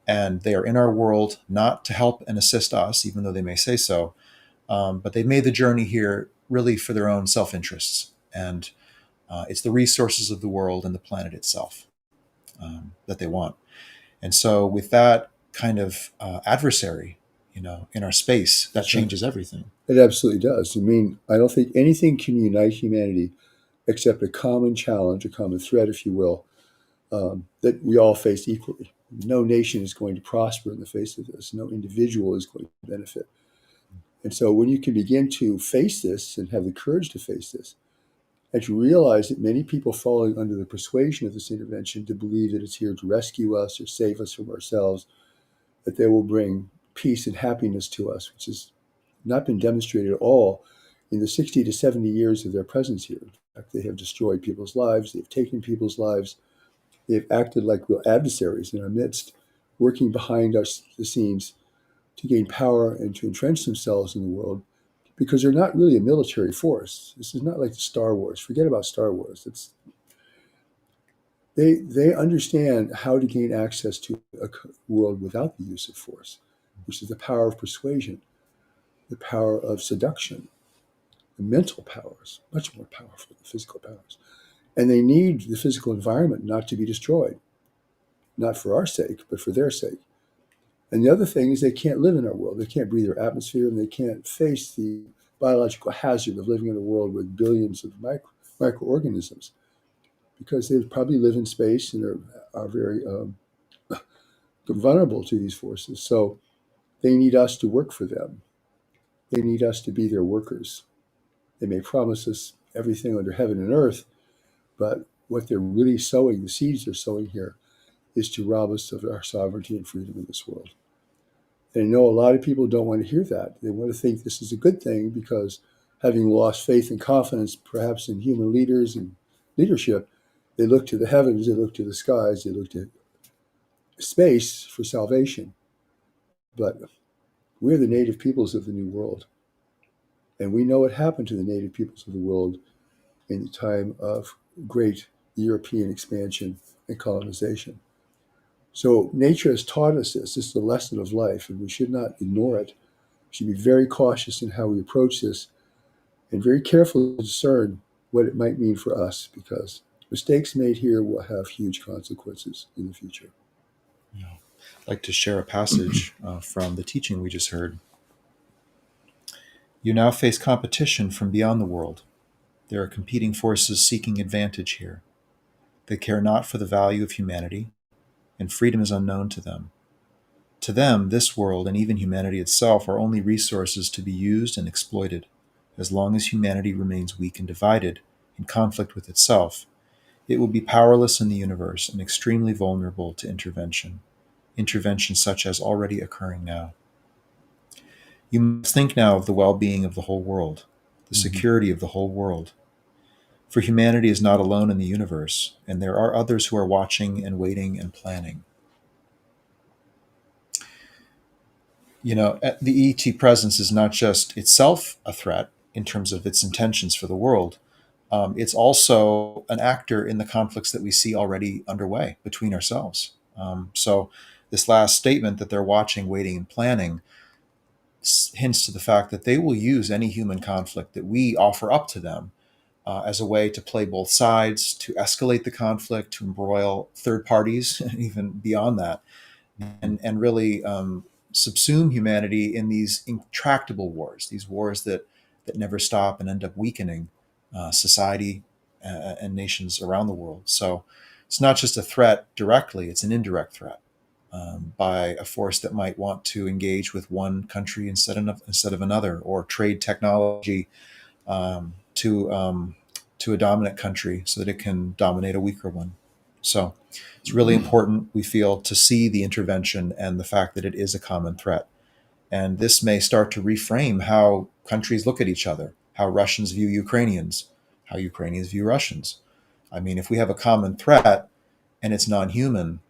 and they are in our world not to help and assist us, even though they may say so, but they've made the journey here really for their own self interests. And it's the resources of the world and the planet itself that they want. And so, with that kind of adversary, in our space, that That's right. changes everything. It absolutely does. I mean, I don't think anything can unite humanity except a common challenge, a common threat, if you will, that we all face equally. No nation is going to prosper in the face of this. No individual is going to benefit. And so when you can begin to face this and have the courage to face this, and to realize that many people falling under the persuasion of this intervention to believe that it's here to rescue us or save us from ourselves, that they will bring peace and happiness to us, which has not been demonstrated at all in the 60 to 70 years of their presence here. In fact, they have destroyed people's lives, they've taken people's lives, they've acted like real adversaries in our midst, working behind us the scenes to gain power and to entrench themselves in the world, because they're not really a military force. This is not like the Star Wars. Forget about Star Wars. They understand how to gain access to a world without the use of force, which is the power of persuasion, the power of seduction. The mental powers, much more powerful than the physical powers. And they need the physical environment not to be destroyed, not for our sake, but for their sake. And the other thing is they can't live in our world. They can't breathe our atmosphere, and they can't face the biological hazard of living in a world with billions of microorganisms, because they probably live in space and are very vulnerable to these forces. So they need us to work for them. They need us to be their workers. They may promise us everything under heaven and earth, but what they're really sowing, the seeds they're sowing here, is to rob us of our sovereignty and freedom in this world. And I know a lot of people don't want to hear that. They want to think this is a good thing because, having lost faith and confidence perhaps in human leaders and leadership, they look to the heavens, they look to the skies, they look to space for salvation. But we're the native peoples of the New World. And we know what happened to the native peoples of the world in the time of great European expansion and colonization. So nature has taught us this. This is a lesson of life, and we should not ignore it. We should be very cautious in how we approach this and very carefully discern what it might mean for us, because mistakes made here will have huge consequences in the future. Yeah. I'd like to share a passage from the teaching we just heard. You now face competition from beyond the world. There are competing forces seeking advantage here. They care not for the value of humanity, and freedom is unknown to them. To them, this world and even humanity itself are only resources to be used and exploited. As long as humanity remains weak and divided, in conflict with itself, it will be powerless in the universe and extremely vulnerable to intervention such as already occurring now. You must think now of the well-being of the whole world, the security of the whole world. For humanity is not alone in the universe, and there are others who are watching and waiting and planning. The ET presence is not just itself a threat in terms of its intentions for the world. It's also an actor in the conflicts that we see already underway between ourselves. So this last statement that they're watching, waiting, and planning hints to the fact that they will use any human conflict that we offer up to them as a way to play both sides, to escalate the conflict, to embroil third parties, even beyond that, and really subsume humanity in these intractable wars, these wars that never stop and end up weakening society and nations around the world. So it's not just a threat directly, it's an indirect threat. by a force that might want to engage with one country instead of another, or trade technology to a dominant country so that it can dominate a weaker one. So it's really important, we feel, to see the intervention and the fact that it is a common threat. And this may start to reframe how countries look at each other, how Russians view Ukrainians, how Ukrainians view Russians. I mean, if we have a common threat and it's non-human,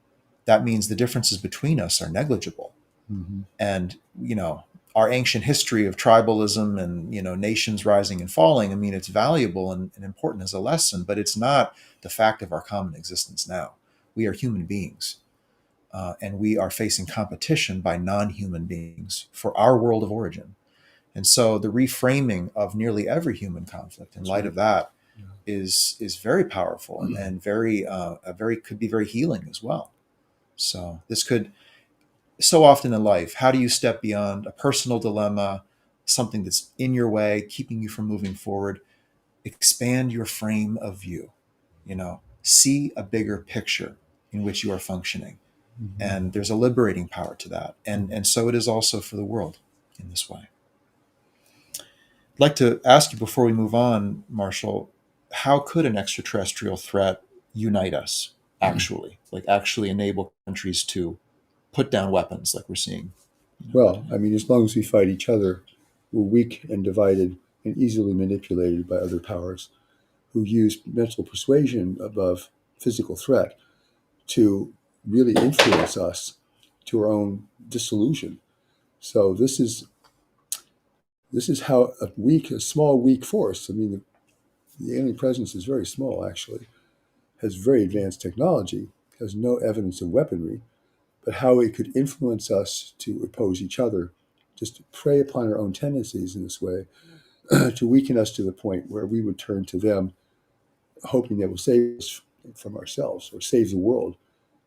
that means the differences between us are negligible. Mm-hmm. And, you know, our ancient history of tribalism and, you know, nations rising and falling, I mean, it's valuable and important as a lesson, but it's not the fact of our common existence now. We are human beings, and we are facing competition by non-human beings for our world of origin. And so the reframing of nearly every human conflict in That's light right. of that Yeah. is very powerful and very could be very healing as well. So this could, so often in life, how do you step beyond a personal dilemma, something that's in your way, keeping you from moving forward? Expand your frame of view, you know, see a bigger picture in which you are functioning. Mm-hmm. And there's a liberating power to that. And so it is also for the world in this way. I'd like to ask you before we move on, Marshall, how could an extraterrestrial threat unite us actually, like actually enable countries to put down weapons like we're seeing? Well, I mean, as long as we fight each other, we're weak and divided and easily manipulated by other powers who use mental persuasion above physical threat to really influence us to our own dissolution. So this is how a small, weak force. I mean, the alien presence is very small, actually, has very advanced technology, has no evidence of weaponry, but how it could influence us to oppose each other, just to prey upon our own tendencies in this way, to weaken us to the point where we would turn to them, hoping they will save us from ourselves or save the world,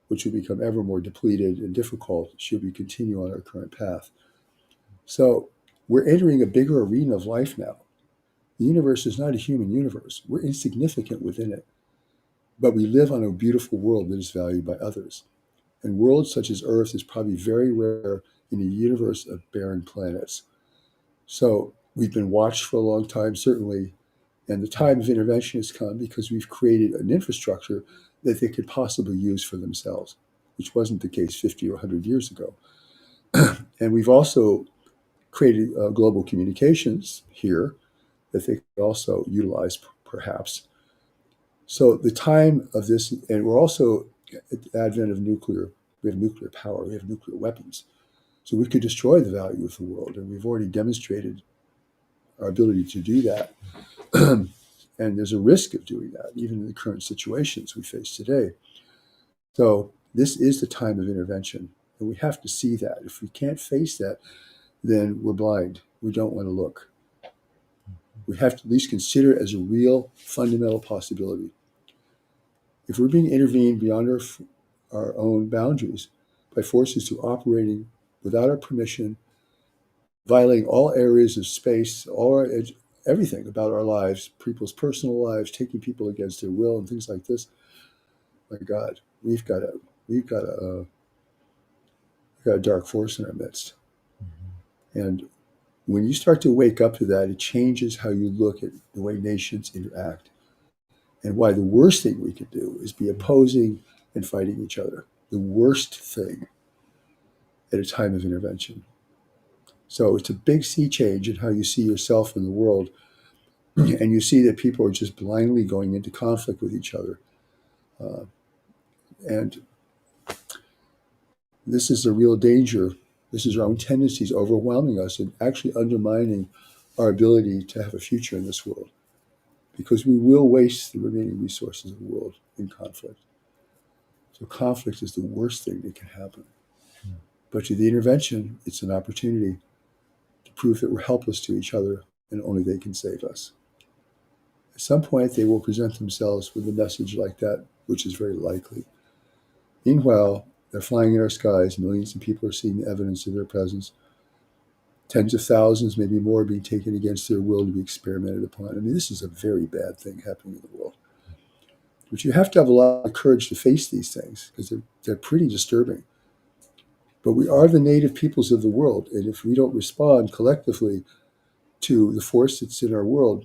which would become ever more depleted and difficult should we continue on our current path. So we're entering a bigger arena of life now. The universe is not a human universe. We're insignificant within it, but we live on a beautiful world that is valued by others. And worlds such as Earth is probably very rare in a universe of barren planets. So we've been watched for a long time, certainly, and the time of intervention has come because we've created an infrastructure that they could possibly use for themselves, which wasn't the case 50 or 100 years ago. And we've also created global communications here that they could also utilize, perhaps. So the time of this, and we're also at the advent of nuclear. We have nuclear power. We have nuclear weapons. So we could destroy the value of the world, and we've already demonstrated our ability to do that. And there's a risk of doing that, even in the current situations we face today. So this is the time of intervention, and we have to see that. If we can't face that, then we're blind. We don't want to look. We have to at least consider it as a real fundamental possibility. If we're being intervened beyond our own boundaries by forces who are operating without our permission, violating all areas of space, everything about our lives, people's personal lives, taking people against their will, and things like this, my God, we've got a dark force in our midst. And when you start to wake up to that, it changes how you look at the way nations interact. And why the worst thing we could do is be opposing and fighting each other. The worst thing at a time of intervention. So it's a big sea change in how you see yourself in the world. And you see that people are just blindly going into conflict with each other. And this is a real danger. This is our own tendencies overwhelming us and actually undermining our ability to have a future in this world. Because we will waste the remaining resources of the world in conflict. So conflict is the worst thing that can happen. But to the intervention, it's an opportunity to prove that we're helpless to each other and only they can save us. At some point, they will present themselves with a message like that, which is very likely. Meanwhile, they're flying in our skies. Millions of people are seeing the evidence of their presence. Tens of thousands, maybe more, being taken against their will to be experimented upon. I mean, this is a very bad thing happening in the world. But you have to have a lot of courage to face these things because they're pretty disturbing. But we are the native peoples of the world, and if we don't respond collectively to the force that's in our world,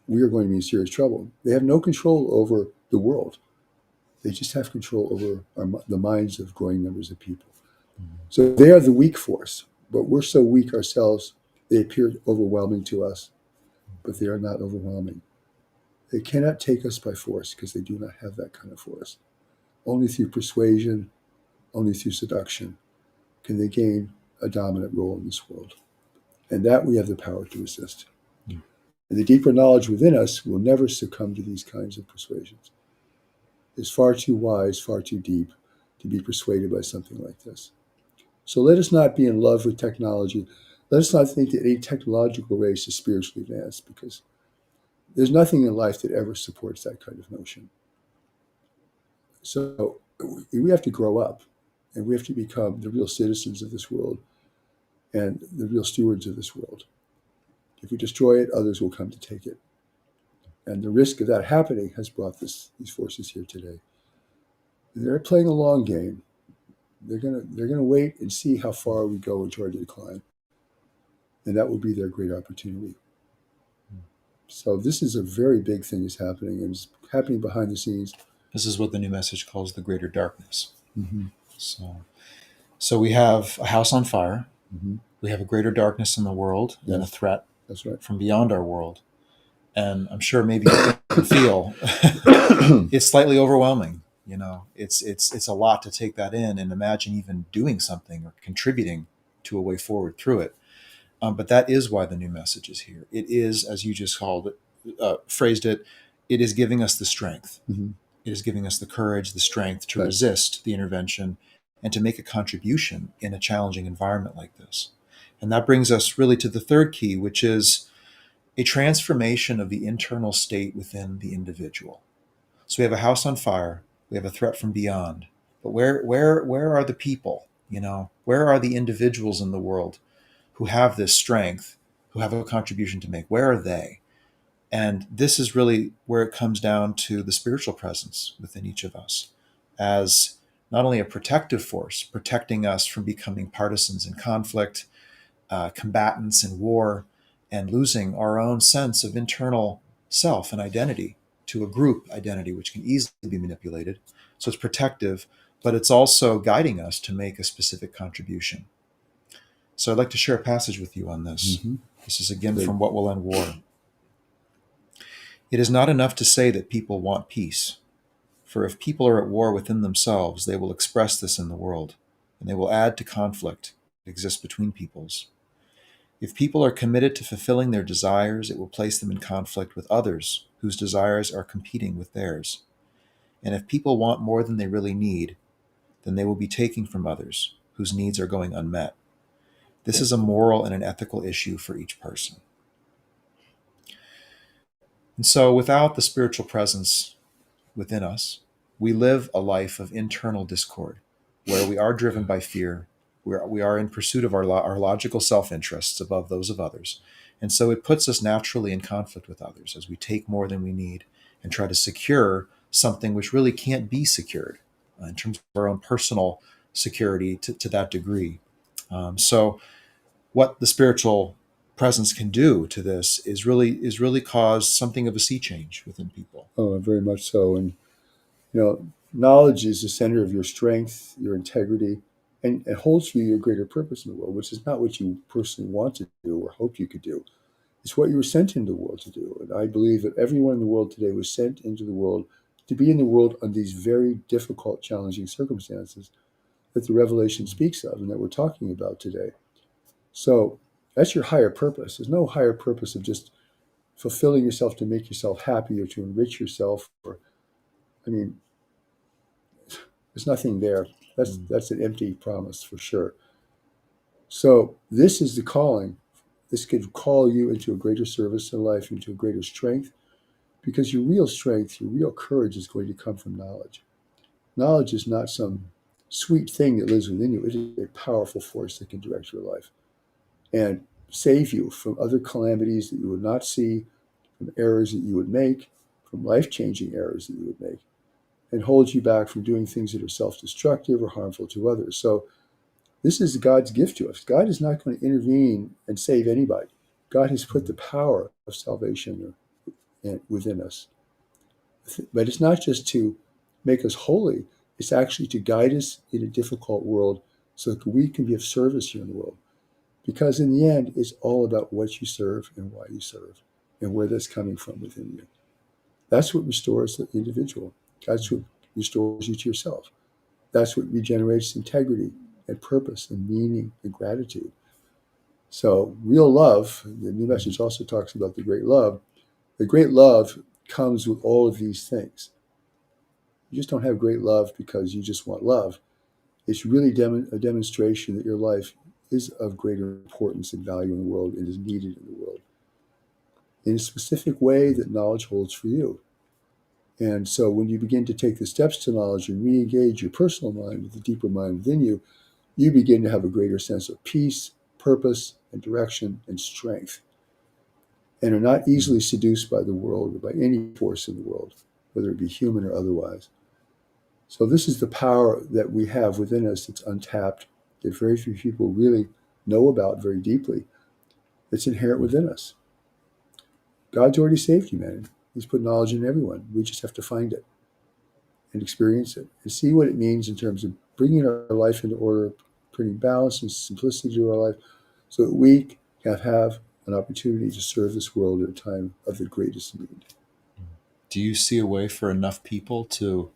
we are going to be in serious trouble. They have no control over the world. They just have control over the minds of growing numbers of people. So they are the weak force, but we're so weak ourselves, they appear overwhelming to us, but they are not overwhelming. They cannot take us by force because they do not have that kind of force. Only through persuasion, only through seduction can they gain a dominant role in this world. And that we have the power to resist. Mm. And the deeper knowledge within us will never succumb to these kinds of persuasions. It's far too wise, far too deep to be persuaded by something like this. So let us not be in love with technology. Let us not think that any technological race is spiritually advanced, because there's nothing in life that ever supports that kind of notion. So we have to grow up, and we have to become the real citizens of this world and the real stewards of this world. If we destroy it, others will come to take it. And the risk of that happening has brought these forces here today. And they're playing a long game. They're gonna wait and see how far we go into our decline. And that will be their great opportunity. So this is a very big thing that's happening, and it's happening behind the scenes. This is what the new message calls the greater darkness. Mm-hmm. So we have a house on fire. Mm-hmm. We have a greater darkness in the world and a threat That's right. from beyond our world. And I'm sure maybe you can feel it's slightly overwhelming. You know, it's a lot to take that in and imagine even doing something or contributing to a way forward through it. But that is why the new message is here. It is, as you just phrased it, it is giving us the strength. Mm-hmm. It is giving us the courage, the strength to Right. resist the intervention and to make a contribution in a challenging environment like this. And that brings us really to the third key, which is a transformation of the internal state within the individual. So we have a house on fire, we have a threat from beyond, but where are the people? You know, where are the individuals in the world who have this strength, who have a contribution to make? Where are they? And this is really where it comes down to the spiritual presence within each of us as not only a protective force, protecting us from becoming partisans in conflict, combatants in war, and losing our own sense of internal self and identity to a group identity, which can easily be manipulated. So it's protective, but it's also guiding us to make a specific contribution. So I'd like to share a passage with you on this. Mm-hmm. This is again from What Will End War. It is not enough to say that people want peace, for if people are at war within themselves, they will express this in the world, and they will add to conflict that exists between peoples. If people are committed to fulfilling their desires, it will place them in conflict with others whose desires are competing with theirs. And if people want more than they really need, then they will be taking from others whose needs are going unmet. This is a moral and an ethical issue for each person. And so without the spiritual presence within us, we live a life of internal discord, where we are driven by fear, we are in pursuit of our logical self-interests above those of others. And so it puts us naturally in conflict with others as we take more than we need and try to secure something which really can't be secured in terms of our own personal security to that degree. So what the spiritual presence can do to this is really cause something of a sea change within people. Oh, very much so. And knowledge is the center of your strength, your integrity, and it holds for you your greater purpose in the world, which is not what you personally want to do or hoped you could do. It's what you were sent into the world to do. And I believe that everyone in the world today was sent into the world to be in the world under these very difficult, challenging circumstances that the Revelation speaks of and that we're talking about today. So that's your higher purpose. There's no higher purpose of just fulfilling yourself to make yourself happy or to enrich yourself. There's nothing there. That's an empty promise for sure. So this is the calling. This could call you into a greater service in life, into a greater strength, because your real strength, your real courage is going to come from knowledge. Knowledge is not some sweet thing that lives within you. It is a powerful force that can direct your life and save you from other calamities that you would not see, from errors that you would make, from life-changing errors that you would make. and holds you back from doing things that are self-destructive or harmful to others. So this is God's gift to us. God is not going to intervene and save anybody. God has put the power of salvation within us. But it's not just to make us holy, it's actually to guide us in a difficult world so that we can be of service here in the world. Because in the end, it's all about what you serve and why you serve and where that's coming from within you. That's what restores the individual. That's what restores you to yourself. That's what regenerates integrity and purpose and meaning and gratitude. So real love, the new message also talks about the great love. The great love comes with all of these things. You just don't have great love because you just want love. It's really a demonstration that your life is of greater importance and value in the world and is needed in the world in a specific way that knowledge holds for you. And so when you begin to take the steps to knowledge and re-engage your personal mind with the deeper mind within you, you begin to have a greater sense of peace, purpose, and direction and strength, and are not easily seduced by the world or by any force in the world, whether it be human or otherwise. So this is the power that we have within us that's untapped, that very few people really know about very deeply, that's inherent within us. God's already saved humanity. He's put knowledge in everyone. We just have to find it and experience it and see what it means in terms of bringing our life into order, bringing balance and simplicity to our life so that we can have an opportunity to serve this world at a time of the greatest need. Do you see a way for enough people to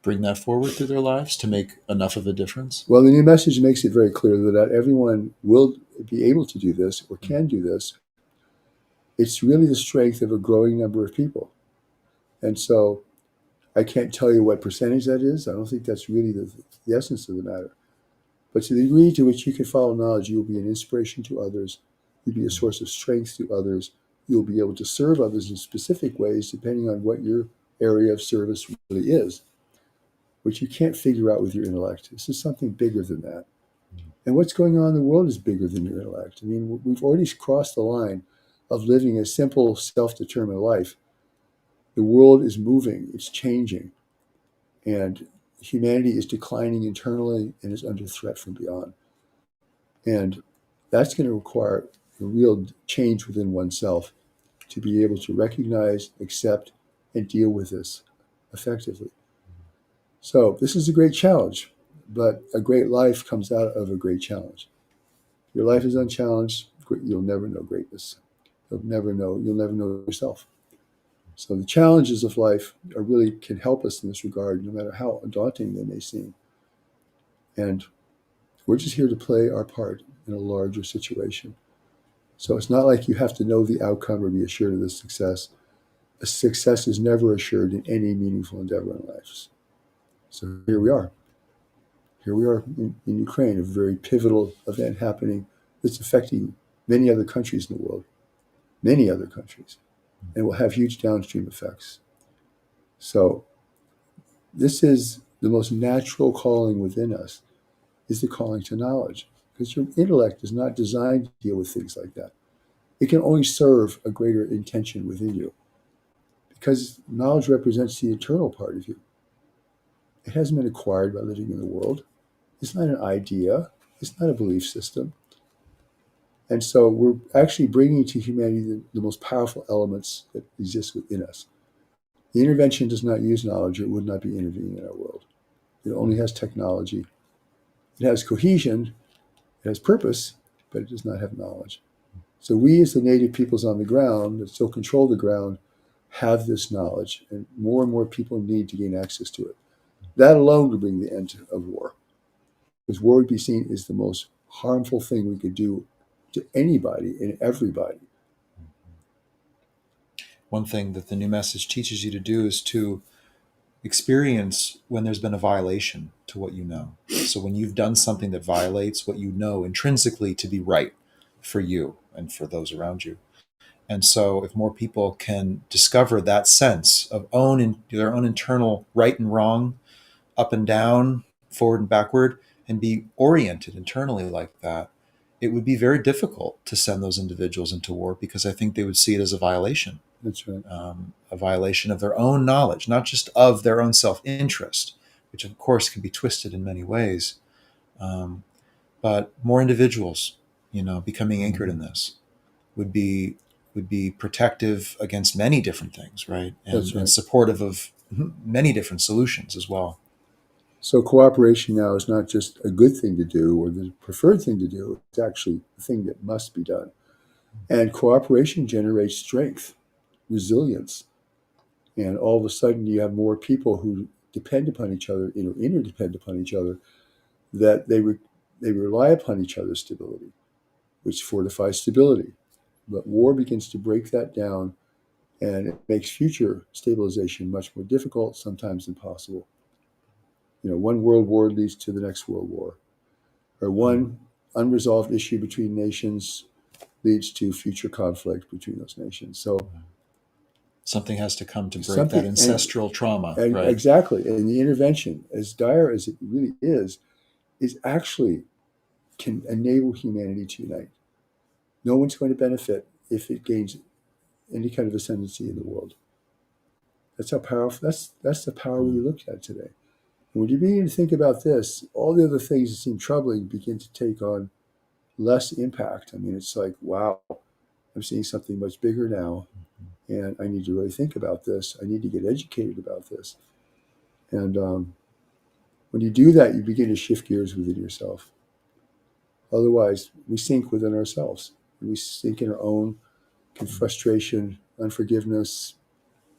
bring that forward through their lives to make enough of a difference? Well, the new message makes it very clear that not everyone will be able to do this or can do this. It's really the strength of a growing number of people. And so I can't tell you what percentage that is. I don't think that's really the essence of the matter. But to the degree to which you can follow knowledge, you'll be an inspiration to others. You'll be a source of strength to others. You'll be able to serve others in specific ways, depending on what your area of service really is, which you can't figure out with your intellect. This is something bigger than that. And what's going on in the world is bigger than your intellect. I mean, we've already crossed the line of living a simple, self-determined life. The world is moving, it's changing, and humanity is declining internally and is under threat from beyond. And that's going to require a real change within oneself to be able to recognize, accept, and deal with this effectively. So this is a great challenge, but a great life comes out of a great challenge. If your life is unchallenged, you'll never know greatness. You'll never know yourself. So the challenges of life are really can help us in this regard, no matter how daunting they may seem. And we're just here to play our part in a larger situation. So it's not like you have to know the outcome or be assured of the success. A success is never assured in any meaningful endeavor in life. So here we are. Here we are in Ukraine, a very pivotal event happening that's affecting many other countries in the world, many other countries, and will have huge downstream effects. So this is the most natural calling within us, is the calling to knowledge, because your intellect is not designed to deal with things like that. It can only serve a greater intention within you, because knowledge represents the internal part of you. It hasn't been acquired by living in the world. It's not an idea. It's not a belief system. And so we're actually bringing to humanity the most powerful elements that exist within us. The intervention does not use knowledge, or it would not be intervening in our world. It only has technology. It has cohesion, it has purpose, but it does not have knowledge. So we, as the native peoples on the ground that still control the ground, have this knowledge, and more people need to gain access to it. That alone would bring the end of war. Because war would be seen as the most harmful thing we could do to anybody and everybody. One thing that the new message teaches you to do is to experience when there's been a violation to what you know. So when you've done something that violates what you know intrinsically to be right for you and for those around you. And so if more people can discover that sense of their own internal right and wrong, up and down, forward and backward, and be oriented internally like that, it would be very difficult to send those individuals into war because I think they would see it as That's right. a violation of their own knowledge, not just of their own self-interest, which of course can be twisted in many ways, um, but more individuals, becoming anchored in this would be protective against many different things, right? That's And right. supportive of many different solutions as well. So cooperation now is not just a good thing to do or the preferred thing to do. It's actually the thing that must be done. And cooperation generates strength, resilience, and all of a sudden you have more people who depend upon each other, interdepend upon each other, that they rely upon each other's stability, which fortifies stability. But war begins to break that down, and it makes future stabilization much more difficult, sometimes impossible. One world war leads to the next world war, or one unresolved issue between nations leads to future conflict between those nations. So Something has to come to break that something, ancestral trauma, and right? exactly, and the intervention, as dire as it really is actually can enable humanity to unite. No one's going to benefit if it gains any kind of ascendancy in the world. That's how powerful. That's the power we look at today. And when you begin to think about this, all the other things that seem troubling begin to take on less impact. I mean, it's like, wow, I'm seeing something much bigger now, and I need to really think about this. I need to get educated about this. And when you do that, you begin to shift gears within yourself. Otherwise, we sink within ourselves. We sink in our own frustration, unforgiveness,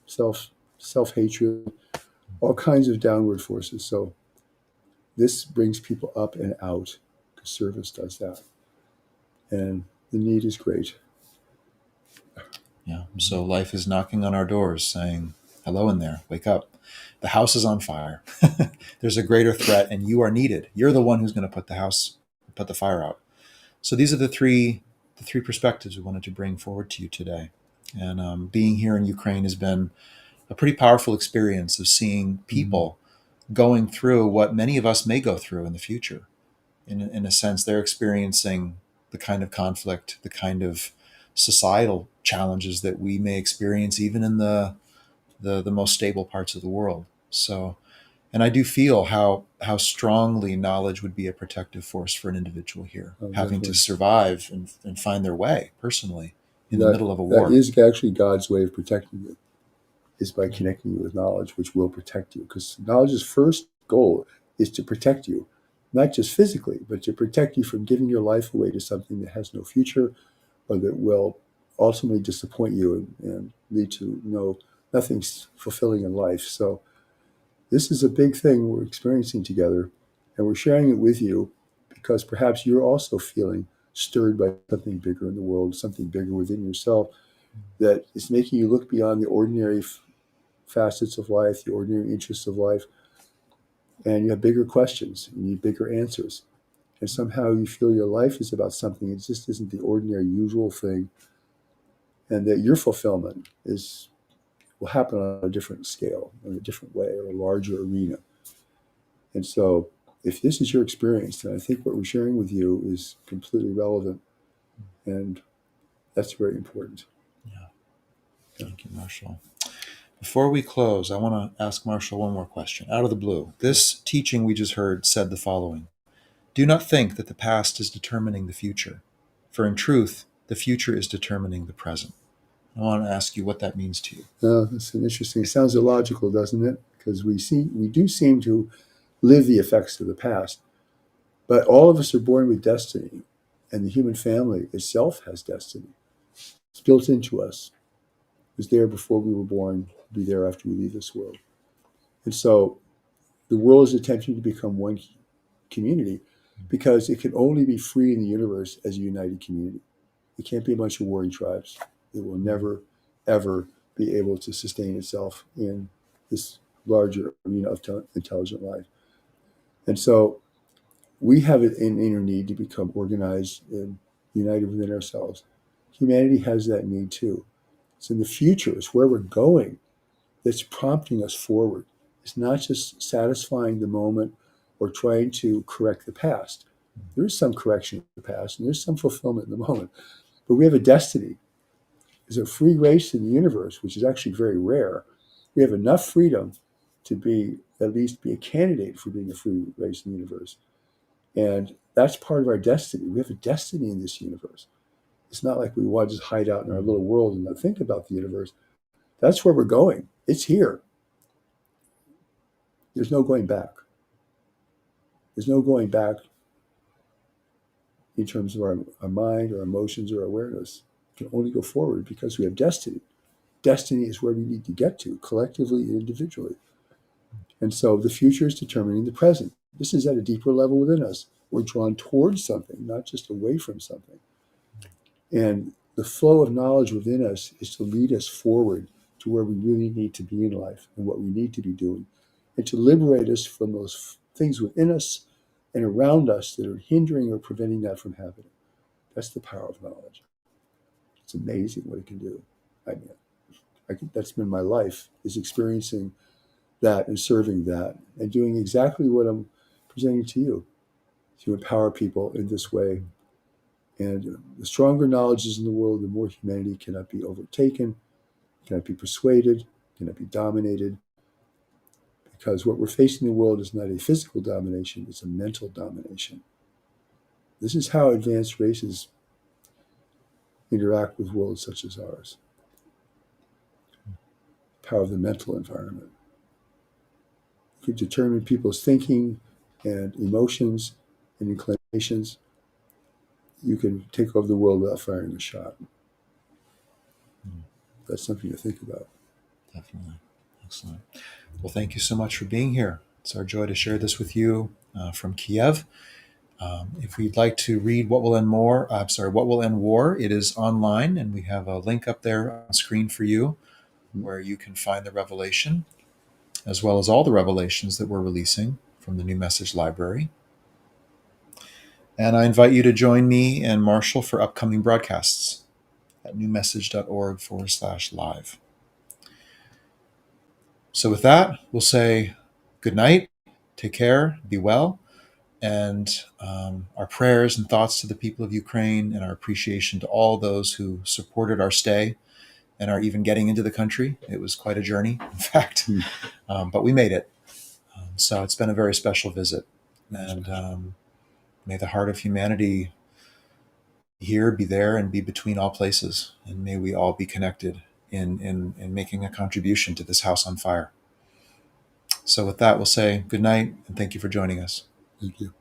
self hatred, all kinds of downward forces. So this brings people up and out because service does that, and the need is great. Yeah. So life is knocking on our doors saying, hello in there, wake up. The house is on fire. There's a greater threat and you are needed. You're the one who's going to put the fire out. So these are the three perspectives we wanted to bring forward to you today. And being here in Ukraine has been a pretty powerful experience of seeing people going through what many of us may go through in the future. In a sense, they're experiencing the kind of conflict, the kind of societal challenges that we may experience even in the most stable parts of the world. So, and I do feel how strongly knowledge would be a protective force for an individual here, Oh, having to definitely. survive and find their way personally in the That middle of a that war. is actually God's way of protecting you, is by Yeah. connecting you with knowledge, which will protect you. Because knowledge's first goal is to protect you, not just physically, but to protect you from giving your life away to something that has no future or that will ultimately disappoint you and lead to nothing fulfilling in life. So this is a big thing we're experiencing together, and we're sharing it with you because perhaps you're also feeling stirred by something bigger in the world, something bigger within yourself that is making you look beyond the ordinary facets of life, the ordinary interests of life, and you have bigger questions, you need bigger answers. And somehow you feel your life is about something, it just isn't the ordinary, usual thing, and that your fulfillment will happen on a different scale, in a different way, or a larger arena. And so, if this is your experience, then I think what we're sharing with you is completely relevant, and that's very important. Yeah. Yeah. Thank you, Marshall. Before we close, I want to ask Marshall one more question out of the blue. This teaching we just heard said the following: do not think that the past is determining the future, for in truth, the future is determining the present. I want to ask you what that means to you. That's an interesting. It sounds illogical, doesn't it? Because we do seem to live the effects of the past, but all of us are born with destiny, and the human family itself has destiny. It's built into us. It was there before we were born. Be there after we leave this world. And so the world is attempting to become one community because it can only be free in the universe as a united community. It can't be a bunch of warring tribes. It will never, ever be able to sustain itself in this larger arena of intelligent life. And so we have an inner need to become organized and united within ourselves. Humanity has that need too. It's in the future, it's where we're going that's prompting us forward. It's not just satisfying the moment or trying to correct the past. There is some correction in the past, and there's some fulfillment in the moment. But we have a destiny. There's a free race in the universe, which is actually very rare. We have enough freedom to be at least be a candidate for being a free race in the universe. And that's part of our destiny. We have a destiny in this universe. It's not like we want to just hide out in our little world and not think about the universe. That's where we're going. It's here. There's no going back. There's no going back in terms of our mind or emotions or awareness. We can only go forward because we have destiny. Destiny is where we need to get to, collectively and individually. And so the future is determining the present. This is at a deeper level within us. We're drawn towards something, not just away from something. And the flow of knowledge within us is to lead us forward to where we really need to be in life and what we need to be doing, and to liberate us from those things within us and around us that are hindering or preventing that from happening. That's the power of knowledge. It's amazing what it can do. I mean, I think that's been my life, is experiencing that and serving that and doing exactly what I'm presenting to you, to empower people in this way. And the stronger knowledge is in the world, the more humanity cannot be overtaken, cannot be persuaded, cannot be dominated. Because what we're facing in the world is not a physical domination, it's a mental domination. This is how advanced races interact with worlds such as ours. Power of the mental environment. You can determine people's thinking and emotions and inclinations. You can take over the world without firing a shot. That's something to think about. Definitely. Excellent. Well, thank you so much for being here. It's our joy to share this with you from Kiev. If you'd like to read What Will End War, it is online, and we have a link up there on screen for you where you can find the revelation, as well as all the revelations that we're releasing from the New Message Library. And I invite you to join me and Marshall for upcoming broadcasts at newmessage.org/live. So with that, we'll say good night, take care, be well, and our prayers and thoughts to the people of Ukraine, and our appreciation to all those who supported our stay and are even getting into the country. It was quite a journey, in fact, but we made it. So it's been a very special visit. And may the heart of humanity here be there and be between all places. And may we all be connected in making a contribution to this house on fire. So with that, we'll say good night and thank you for joining us. Thank you.